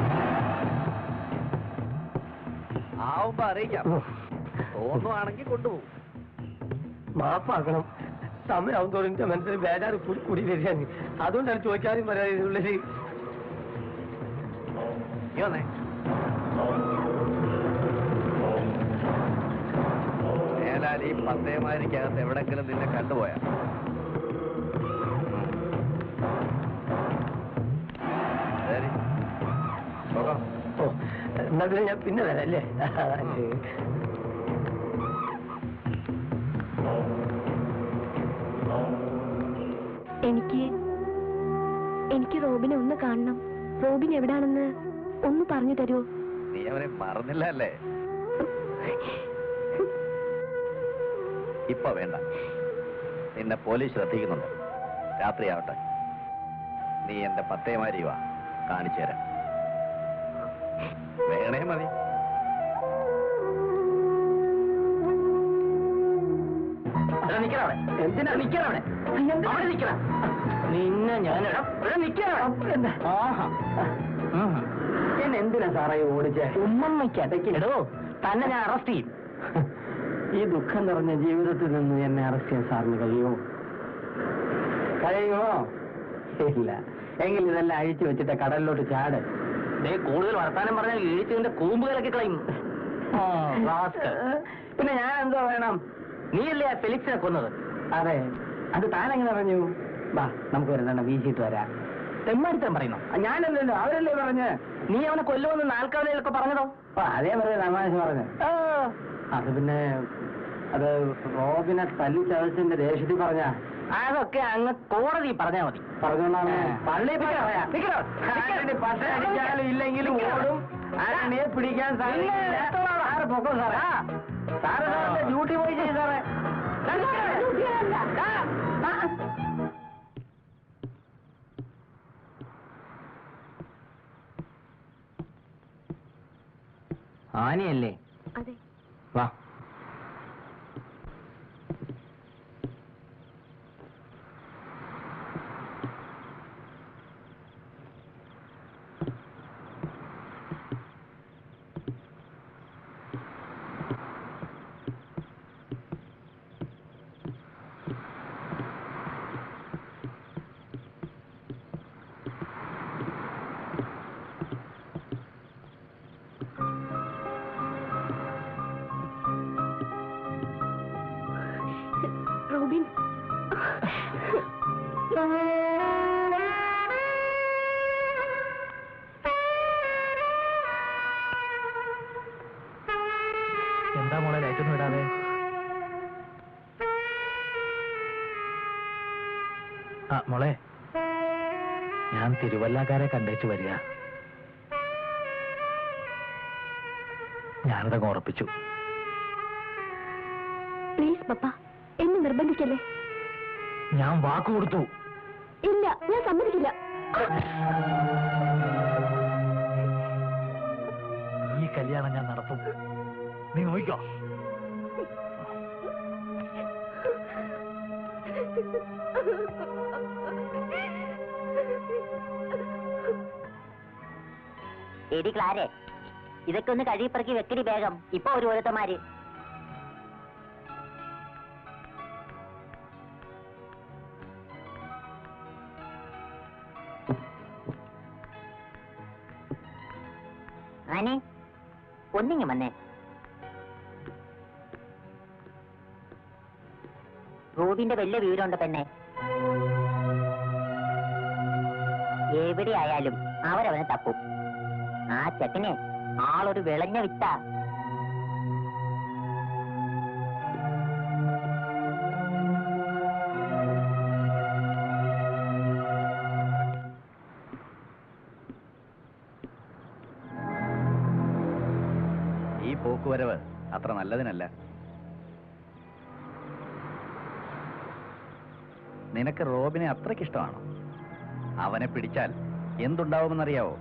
ആവുമ്പോ അറിയിക്കാം. തോന്നുവാണെങ്കിൽ കൊണ്ടുപോകും. മാപ്പാക്കണം, സമയമാവും തോറും എന്റെ മനസ്സിൽ ബേജാറ് കൂടി വരികയാണ്. അതുകൊണ്ടാണ് ചോദിക്കാനും പറയാം ഇതിനുള്ളിൽ. മേലാൽ ഈ പത്തേമാരിക്കകത്ത് എവിടെങ്കിലും നിന്നെ കണ്ടുപോയാ എന്നാ പിന്നെ ഞാൻ പിന്നെ വരാം അല്ലേ? എനിക്ക് റോബിനെ ഒന്ന് കാണണം. റോബിൻ എവിടാണെന്ന് ഒന്ന് പറഞ്ഞു തരുമോ? നീ അവനെ മറന്നില്ല അല്ലേ? ഇപ്പൊ വേണ്ട, നിന്നെ പോലീസ് ശ്രദ്ധിക്കുന്നുണ്ട്. രാത്രിയാവട്ടെ, നീ എന്റെ പത്തേമാരി വാ, കാണിച്ചു തരാം. വേണേ മതി. എന്തിനാ നിക്കണവിടെ? നിന്നെ ഞാൻ എന്നെ എന്തിനാ സാറേ ഓടിച്ചേ? ഉമ്മയ്ക്കടക്കിടോ തന്നെ ഞാൻ അറസ്റ്റ് ചെയ്യും. ഈ ദുഃഖം നിറഞ്ഞ ജീവിതത്തിൽ നിന്ന് എന്നെ അറസ്റ്റ് ചെയ്യാൻ സാറിന് കഴിയുമോ? ഇല്ല. എങ്കിൽ ഇതെല്ലാം അഴിച്ചു വെച്ചിട്ട് കടലിലോട്ട് ചാട്. കൂടുതൽ വർത്താനം പറഞ്ഞാൽ ഇഴിച്ചതിന്റെ കൂമ്പുകളൊക്കെ കളയും. പിന്നെ ഞാൻ എന്തോ വേണം? നീയല്ലേ ആ ഫെലിക്സിനെ കൊന്നത്? അതെ. അത് താനെങ്ങനെ പറഞ്ഞു? വാ, നമുക്ക് ഒരെണ്ണം വീശിയിട്ട് വരാം. തെമ്മാടിത്തരം പറയുന്നു. ഞാനല്ലല്ലോ, അവരല്ലേ പറഞ്ഞ്. നീ അവനെ കൊല്ലുമെന്ന് നാൽക്കാലൊക്കെ പറഞ്ഞതോ? അതേ പറയാ തമാശ പറഞ്ഞു. അത് പിന്നെ അത് റോബിനെ തല്ലി ചതച്ചതിന്റെ ദേഷ്യത്തിൽ പറഞ്ഞ അതൊക്കെ അങ്ങ് കോടതി പറഞ്ഞാ മതി. പറഞ്ഞോണ്ടാണ് പള്ളി പട്ട അടിച്ചാലും ഇല്ലെങ്കിലും ഓടും. ആരാണിയെ പിടിക്കാൻ സാറ് പൊക്കോ സാറേ. സാറ് സാറിന്റെ ഡ്യൂട്ടി പോയി ചെയ്യും സാറേ. ആനയല്ലേ? അതെ. വാ. റോബിൻ. എന്താ മോളെ ലൈറ്റൊന്നും ഇടാതെ? ആ മോളെ, ഞാൻ തിരുവല്ലക്കാരെ കണ്ടേച്ചു വരിക. ഞാനിതങ്ങ് ഉറപ്പിച്ചു. പ്ലീസ് പപ്പ, എന്നെ നിർബന്ധിക്കല്ലേ. ഞാൻ വാക്ക് കൊടുത്തു. ഇല്ല, ഞാൻ സമ്മതിക്കില്ല. ഈ കല്യാണം ഞാൻ നടത്തും. നീ നോക്കിക്കോ. എടി ക്ലാരെ, ഇതൊക്കെ ഒന്ന് കഴുകിപ്പറക്കി വെക്കടി വേഗം. ഇപ്പൊ ഒരു ഓരോരുത്തമാര്. ആനെ ഒന്നിങ്ങ് വന്നേ. റൂബിന്റെ വലിയ വീടുണ്ട് പെണ്ണെ. എവിടെയായാലും അവരവനെ തപ്പും. ആ ചെക്കനെ ആളൊരു വിളഞ്ഞ വിത്ത. ഈ പോക്കുവരവ് അത്ര നല്ലതിനല്ല. നിനക്ക് റോബിനെ അത്രയ്ക്കിഷ്ടമാണോ? അവനെ പിടിച്ചാൽ എന്തുണ്ടാവുമെന്നറിയാവോ?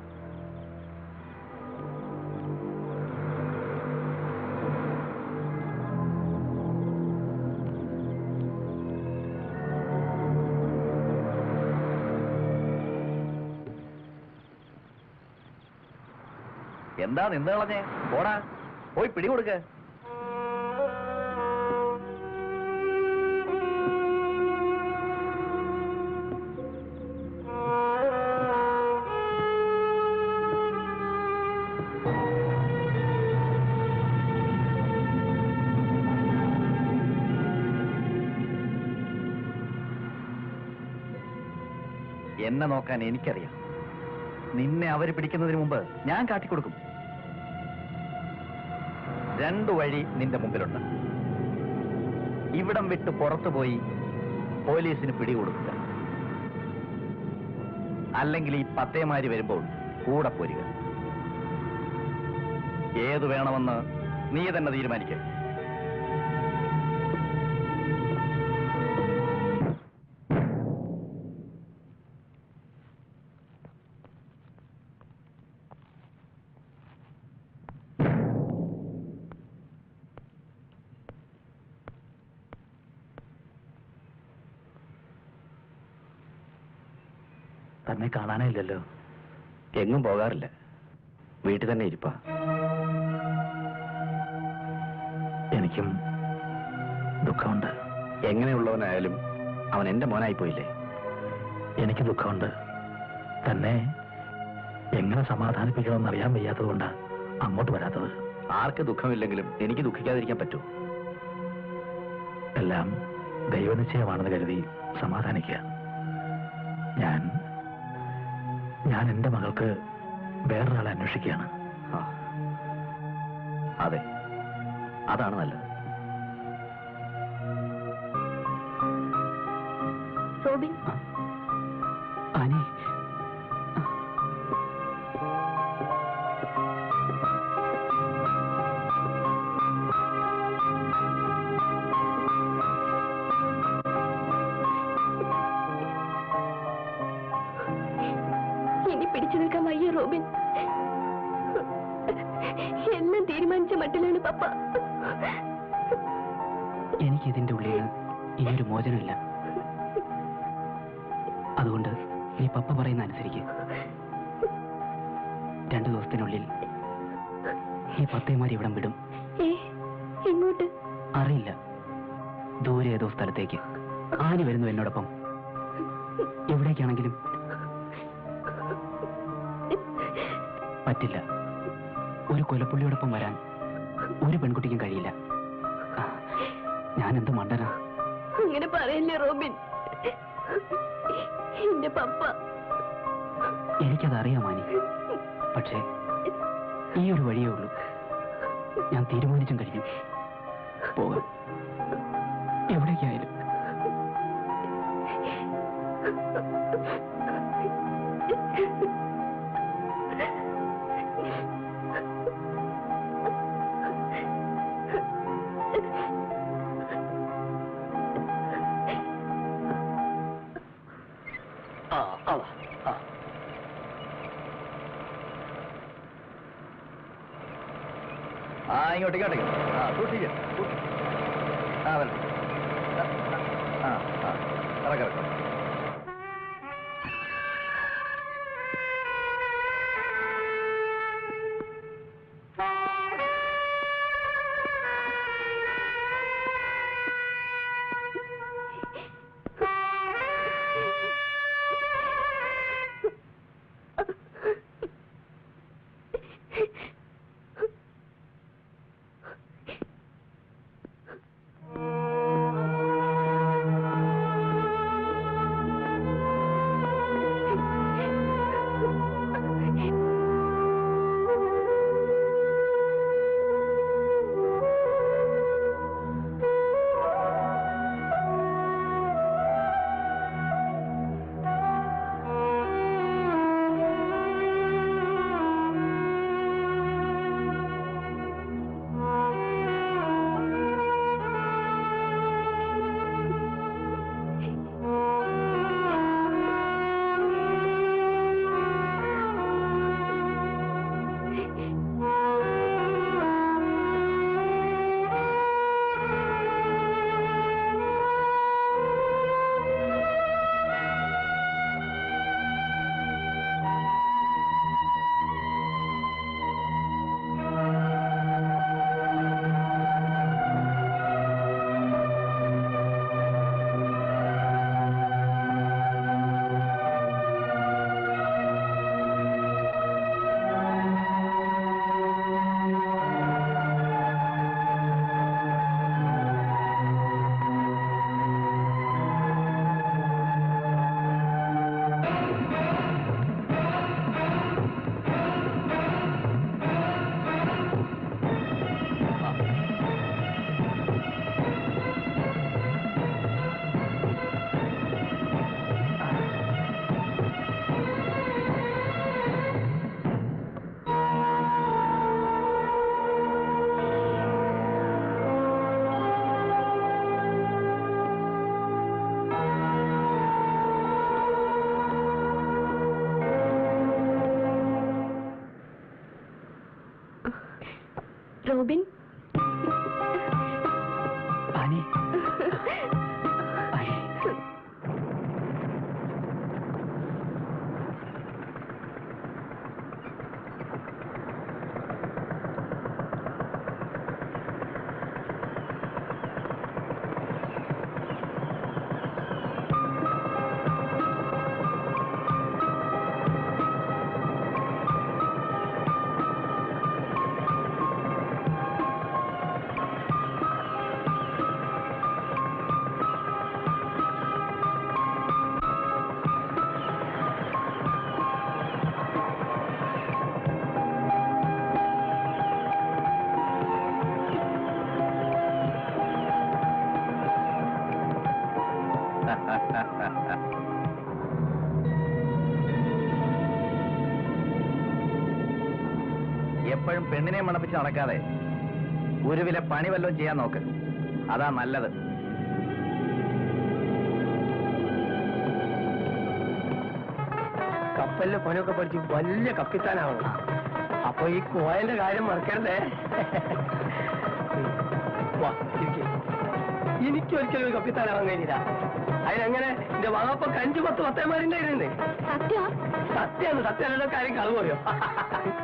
എന്താ നിന്ന് കളഞ്ഞേ? പോടാ, പോയി പിടികൊടുക്ക. എന്നെ നോക്കാൻ എനിക്കറിയാം. നിന്നെ അവര് പിടിക്കുന്നതിന് മുമ്പ് ഞാൻ കാട്ടിക്കൊടുക്കും. 2 വഴി നിന്റെ മുമ്പിലുണ്ട്. ഇവിടം വിട്ട് പുറത്തുപോയി പോലീസിന് പിടികൊടുക്കുക, അല്ലെങ്കിൽ ഈ പത്തേമാരി വരുമ്പോൾ കൂടെ പോരുക. ഏതു വേണമെന്ന് നീ തന്നെ തീരുമാനിക്കുക. തന്നെ കാണാനേ ഇല്ലല്ലോ. എങ്ങും പോകാറില്ല, വീട്ടിൽ തന്നെ ഇരിപ്പാ. എനിക്കും ദുഃഖമുണ്ട്. എങ്ങനെയുള്ളവനായാലും അവൻ എന്റെ മോനായി പോയില്ലേ. എനിക്ക് ദുഃഖമുണ്ട്. തന്നെ എങ്ങനെ സമാധാനിപ്പിക്കണമെന്ന് അറിയാൻ വയ്യാത്തതുകൊണ്ടാ അങ്ങോട്ട് വരാത്തത്. ആർക്ക് ദുഃഖമില്ലെങ്കിലും എനിക്ക് ദുഃഖിക്കാതിരിക്കാൻ പറ്റൂ. എല്ലാം ദൈവനിശ്ചയമാണെന്ന് കരുതി സമാധാനിക്കുക. ഞാൻ എന്റെ മകൾക്ക് വേറൊരാളെ അന്വേഷിക്കുകയാണ്. അതെ, അതാണ് നല്ലത്. റോബിൻ, ആനി, ഇനി പിടിച്ചു നിൽക്കാൻ വയ്യ റോബിൻ. എല്ലാം തീരുമാനിച്ച മട്ടിലാണ് പപ്പ. എനിക്കിതിന്റെ ഉള്ളിൽ ഇനിയൊരു മോചനമില്ല. അതുകൊണ്ട് നീ പപ്പ പറയുന്ന അനുസരിക്ക്. 2 ദിവസത്തിനുള്ളിൽ ഈ പത്തേമാരി ഇവിടം വിടും. എങ്ങോട്ട് അറിയില്ല, ദൂരെ ഏതോ സ്ഥലത്തേക്ക്. ആനി വരുന്നു എന്നോടൊപ്പം. എവിടേക്കാണെങ്കിലും. പറ്റില്ല, ഒരു കൊലപ്പുള്ളിയോടൊപ്പം വരാൻ ഒരു പെൺകുട്ടിക്കും കഴിയില്ല. ഞാൻ എന്ത് മണ്ടനാ. അങ്ങനെ പറയല്ലേ റോബിൻ. എന്റെ പപ്പ. എനിക്കതറിയാം മാനി. പക്ഷേ ഈ ഒരു വഴിയേ ഉള്ളൂ. ഞാൻ തീരുമാനിച്ചും കഴിഞ്ഞു. പോകാം, എവിടേക്കായാലും. ഇങ്ങോട്ടേക്ക് സൂക്ഷിക്ക. ഇറക്കാം. റോബിൻ, എപ്പോഴും പെണ്ണിനെ മണപ്പിച്ച് നടക്കാതെ ഒരു വില പണി വല്ലതും ചെയ്യാൻ നോക്ക്. അതാ നല്ലത്. കപ്പലിലെ പണിയൊക്കെ പഠിച്ച് വലിയ കപ്പിത്താനാവണം. അപ്പൊ ഈ കോയന്റെ കാര്യം മറക്കരുതേ. എനിക്കൊരിക്കലും ഒരു കപ്പിത്താനാവാൻ കഴിഞ്ഞില്ല. അതിനെങ്ങനെ എന്റെ വാപ്പക്ക് 5-10 പത്തേമാരുണ്ടായിരുന്നേ. സത്യാണ്. സത്യാനുള്ള കാര്യം കളവ് പറയോ?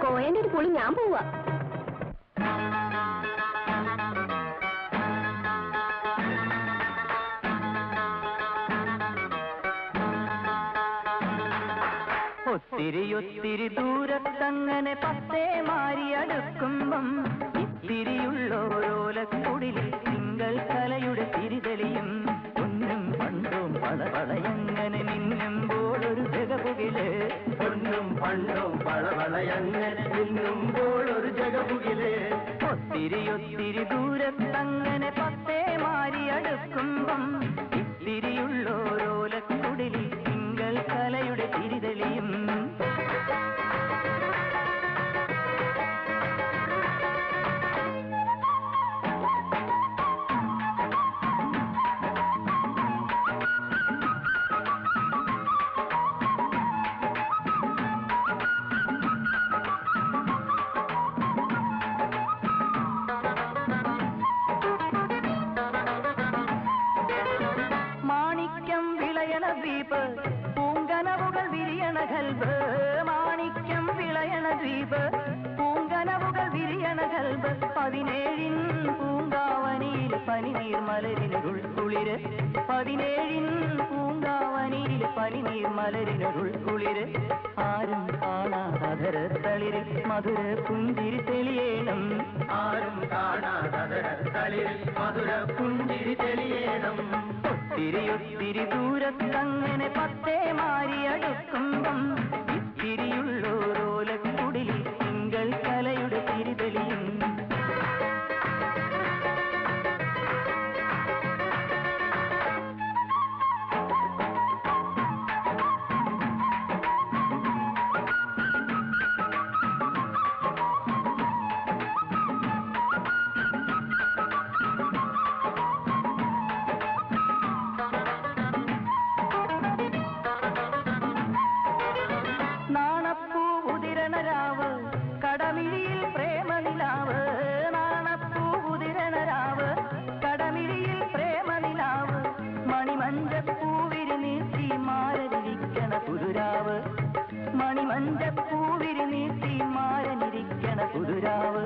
കോയന്റെ ഒരു പൊളി ഞാൻ പോവാ. ഒത്തിരി ദൂരത്തങ്ങനെ പത്തേ മാറിയടുക്കുമ്പം ഇത്തിരിയുള്ളോരോലക്കുടിലിൽ തിങ്കൾ കലയുടെ തിരിതെളിയും ജഗമുകിലേ ഒത്തിരി ഒത്തിരി ദൂരത്തങ്ങനെ പത്തേ മാറി അടുക്കുമ്പം ഇത്തിരിയുള്ളോരോലക്കുടിലിൽ തിങ്കൾ കലയുടെ തിരിതെളിയും പൂങ്കനവുകൾ വിരിയണ കൽബ് മാണിക്യം വിളയണ ദ്വീപ് പൂങ്കനവുകൾ വിരിയണ കൽബ് 17 പൂങ്കാവനിയിൽ പനിനീർ മലരിനുൾക്കുളിര് 17 പൂങ്കാവനിയിൽ പനിനീർ മലരിനുൾക്കുളിര് ആരും കാണാതര തളിരിൽ മധുര പുഞ്ചിരി തെളിയേണം ആരും കാണാതര തളിരിൽ മധുര പുഞ്ചിരി തെളിയേണം ഒത്തിരി ഒത്തിരി ദൂരത്തങ്ങനെ പത്തേ മാറി അടുക്കുമ്പം ഇത്തിരിയുള്ളോരോലക്കുടിലിൽ തിങ്കൾ കലയുടെ തിരിതെളിയും കടമിഴിയിൽ പ്രേമനിലാവ് നാണപ്പൂതിരണരാവ് കടമിഴിയിൽ പ്രേമനിലാവ് മണിമഞ്ചപ്പൂവിരി നീട്ടി മാരനിരിക്കണ പുതുരാവ് മണിമഞ്ചപ്പൂവിരി നീട്ടി മാരനിരിക്കണ പുതുരാവ്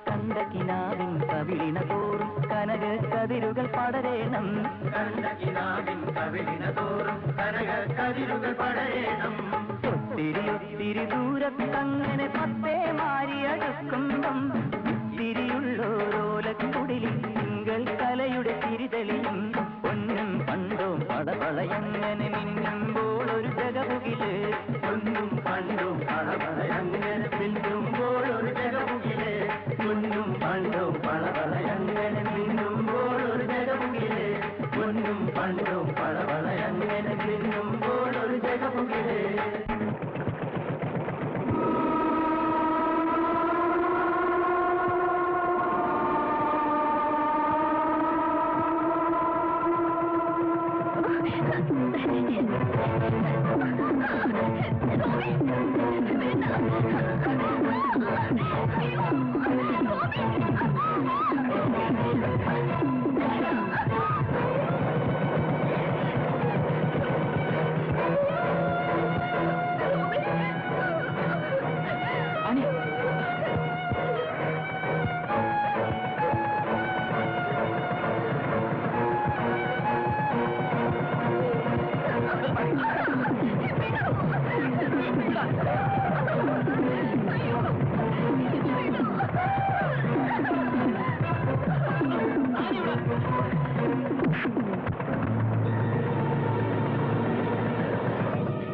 കണ്ട കിനാവിൻ കവിളിന തോറും കനക കതിരുകൾ പടരേണം കണ്ട കിനാവിൻ കവിളിന തോറും കനക കതിരുകൾ പടരേണം ഒത്തിരി ഒത്തിരി ദൂരത്തങ്ങനെ പത്തേ മാറി അടുക്കുമ്പം തിരിയുള്ളോരോലക്കുടിലിൽ തിങ്കൾ കലയുടെ തിരിതെളിയും പൊന്നും പണ്ടും പടപളയങ്ങനെ മിന്നുമ്പോൾ ഒരു ജഗമുകില് പൊന്നും പണ്ടും പടപളയങ്ങനെ മിന്നുമ്പോൾ ഒരു ജഗമുകില് പൊന്നും പണ്ടും പടപളയങ്ങനെ മിന്നുമ്പോൾ ഒരു ജഗമുകില് പൊന്നും പണ്ടും പടപളയങ്ങനെ മിന്നുമ്പോൾ ഒരു ജഗമുകില്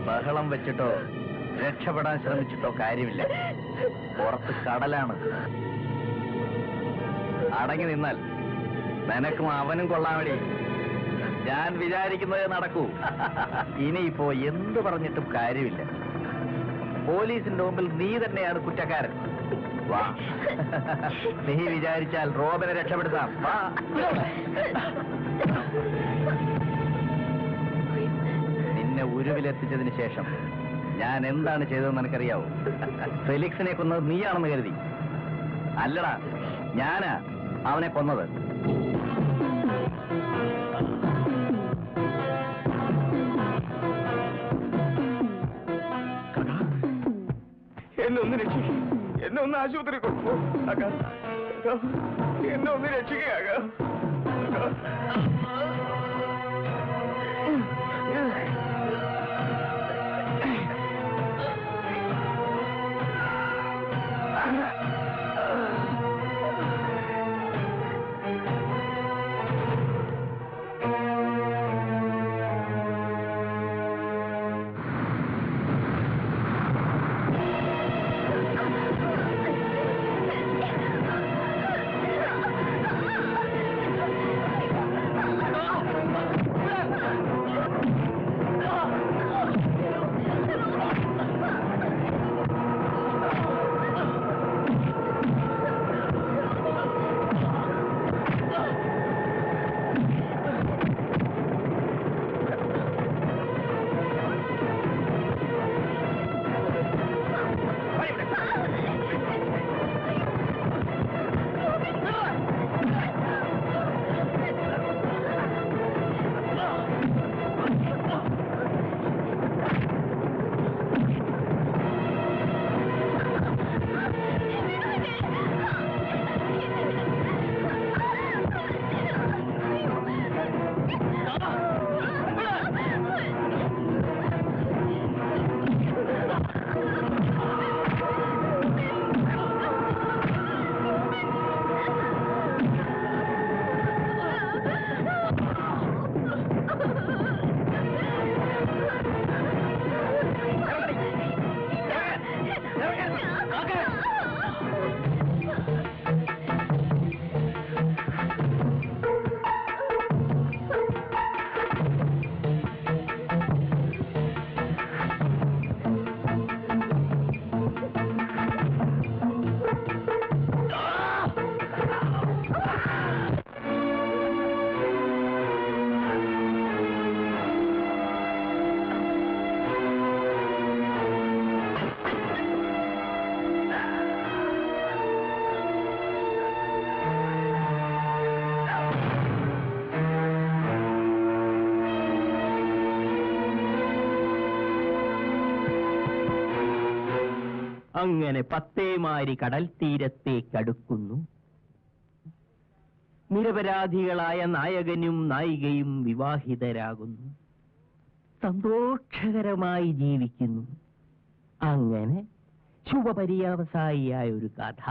ബഹളം വെച്ചിട്ടോ രക്ഷപ്പെടാൻ ശ്രമിച്ചിട്ടോ കാര്യമില്ല പുറത്ത് കടലാണ് അടങ്ങി നിന്നാൽ നിനക്കും അവനും കൊള്ളാൻ വേണ്ടി ഞാൻ വിചാരിക്കുന്നത് നടക്കൂ ഇനിയിപ്പോ എന്ത് പറഞ്ഞിട്ടും കാര്യമില്ല പോലീസിന്റെ മുമ്പിൽ നീ തന്നെയാണ് കുറ്റക്കാരൻ വാ നീ വിചാരിച്ചാൽ റോബിനെ രക്ഷപ്പെടുത്താം വാ നിന്നെ ഉരുവിലെത്തിച്ചതിന് ശേഷം ഞാൻ എന്താണ് ചെയ്തതെന്ന് എനിക്കറിയാവൂ ഫെലിക്സിനെ കൊന്നത് നീയാണെന്ന് കരുതി അല്ലടാ ഞാനാ അവനെ കൊന്നത് എന്നെ ഒന്ന് രക്ഷിക്കുക എന്നെ ഒന്ന് ആശുപത്രി കൊണ്ടുപോ എന്നെ ഒന്ന് രക്ഷിക്കുക അങ്ങനെ പത്തേമാരി കടൽ തീരത്തേക്കടുക്കുന്നു. നിരപരാധികളായ നായകനും നായികയും വിവാഹിതരാകുന്നു, സന്തോഷകരമായി ജീവിക്കുന്നു. അങ്ങനെ ശുഭപര്യവസായിയായ ഒരു കഥ.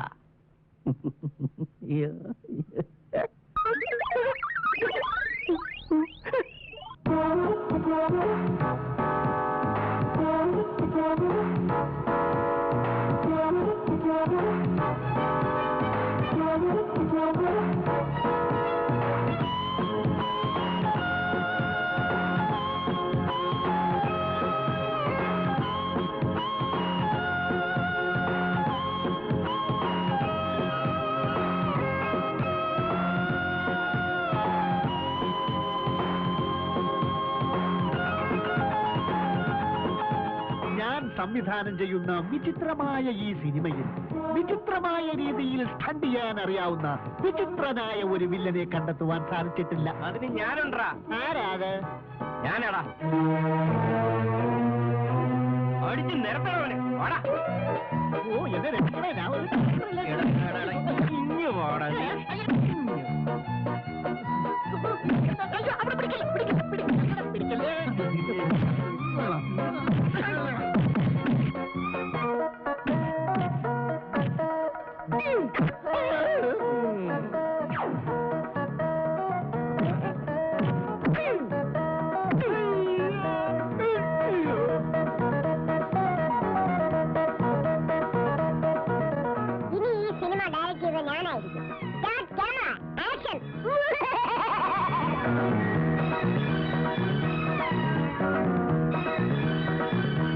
സംവിധാനം ചെയ്യുന്ന വിചിത്രമായ ഈ സിനിമയിൽ വിചിത്രമായ രീതിയിൽ സ്റ്റണ്ട് ചെയ്യാൻ അറിയാവുന്ന വിചിത്രനായ ഒരു വില്ലനെ കണ്ടെത്തുവാൻ സാധിച്ചിട്ടില്ല. അതിന് ഞാനുണ്ടാ. ആരാത്? ഞാനാടാ. അടിച്ച് നിരത്തവന്. ഓ എന്നെ രക്ഷിക്കണേ, ഞാൻ ഒരു ഇഞ്ഞു പോടാ. പിടിക്കല്ലേ. ഇനി ഈ സിനിമ ഡയറക്റ്റ് ചെയ്ത ഞാനായിരിക്കും.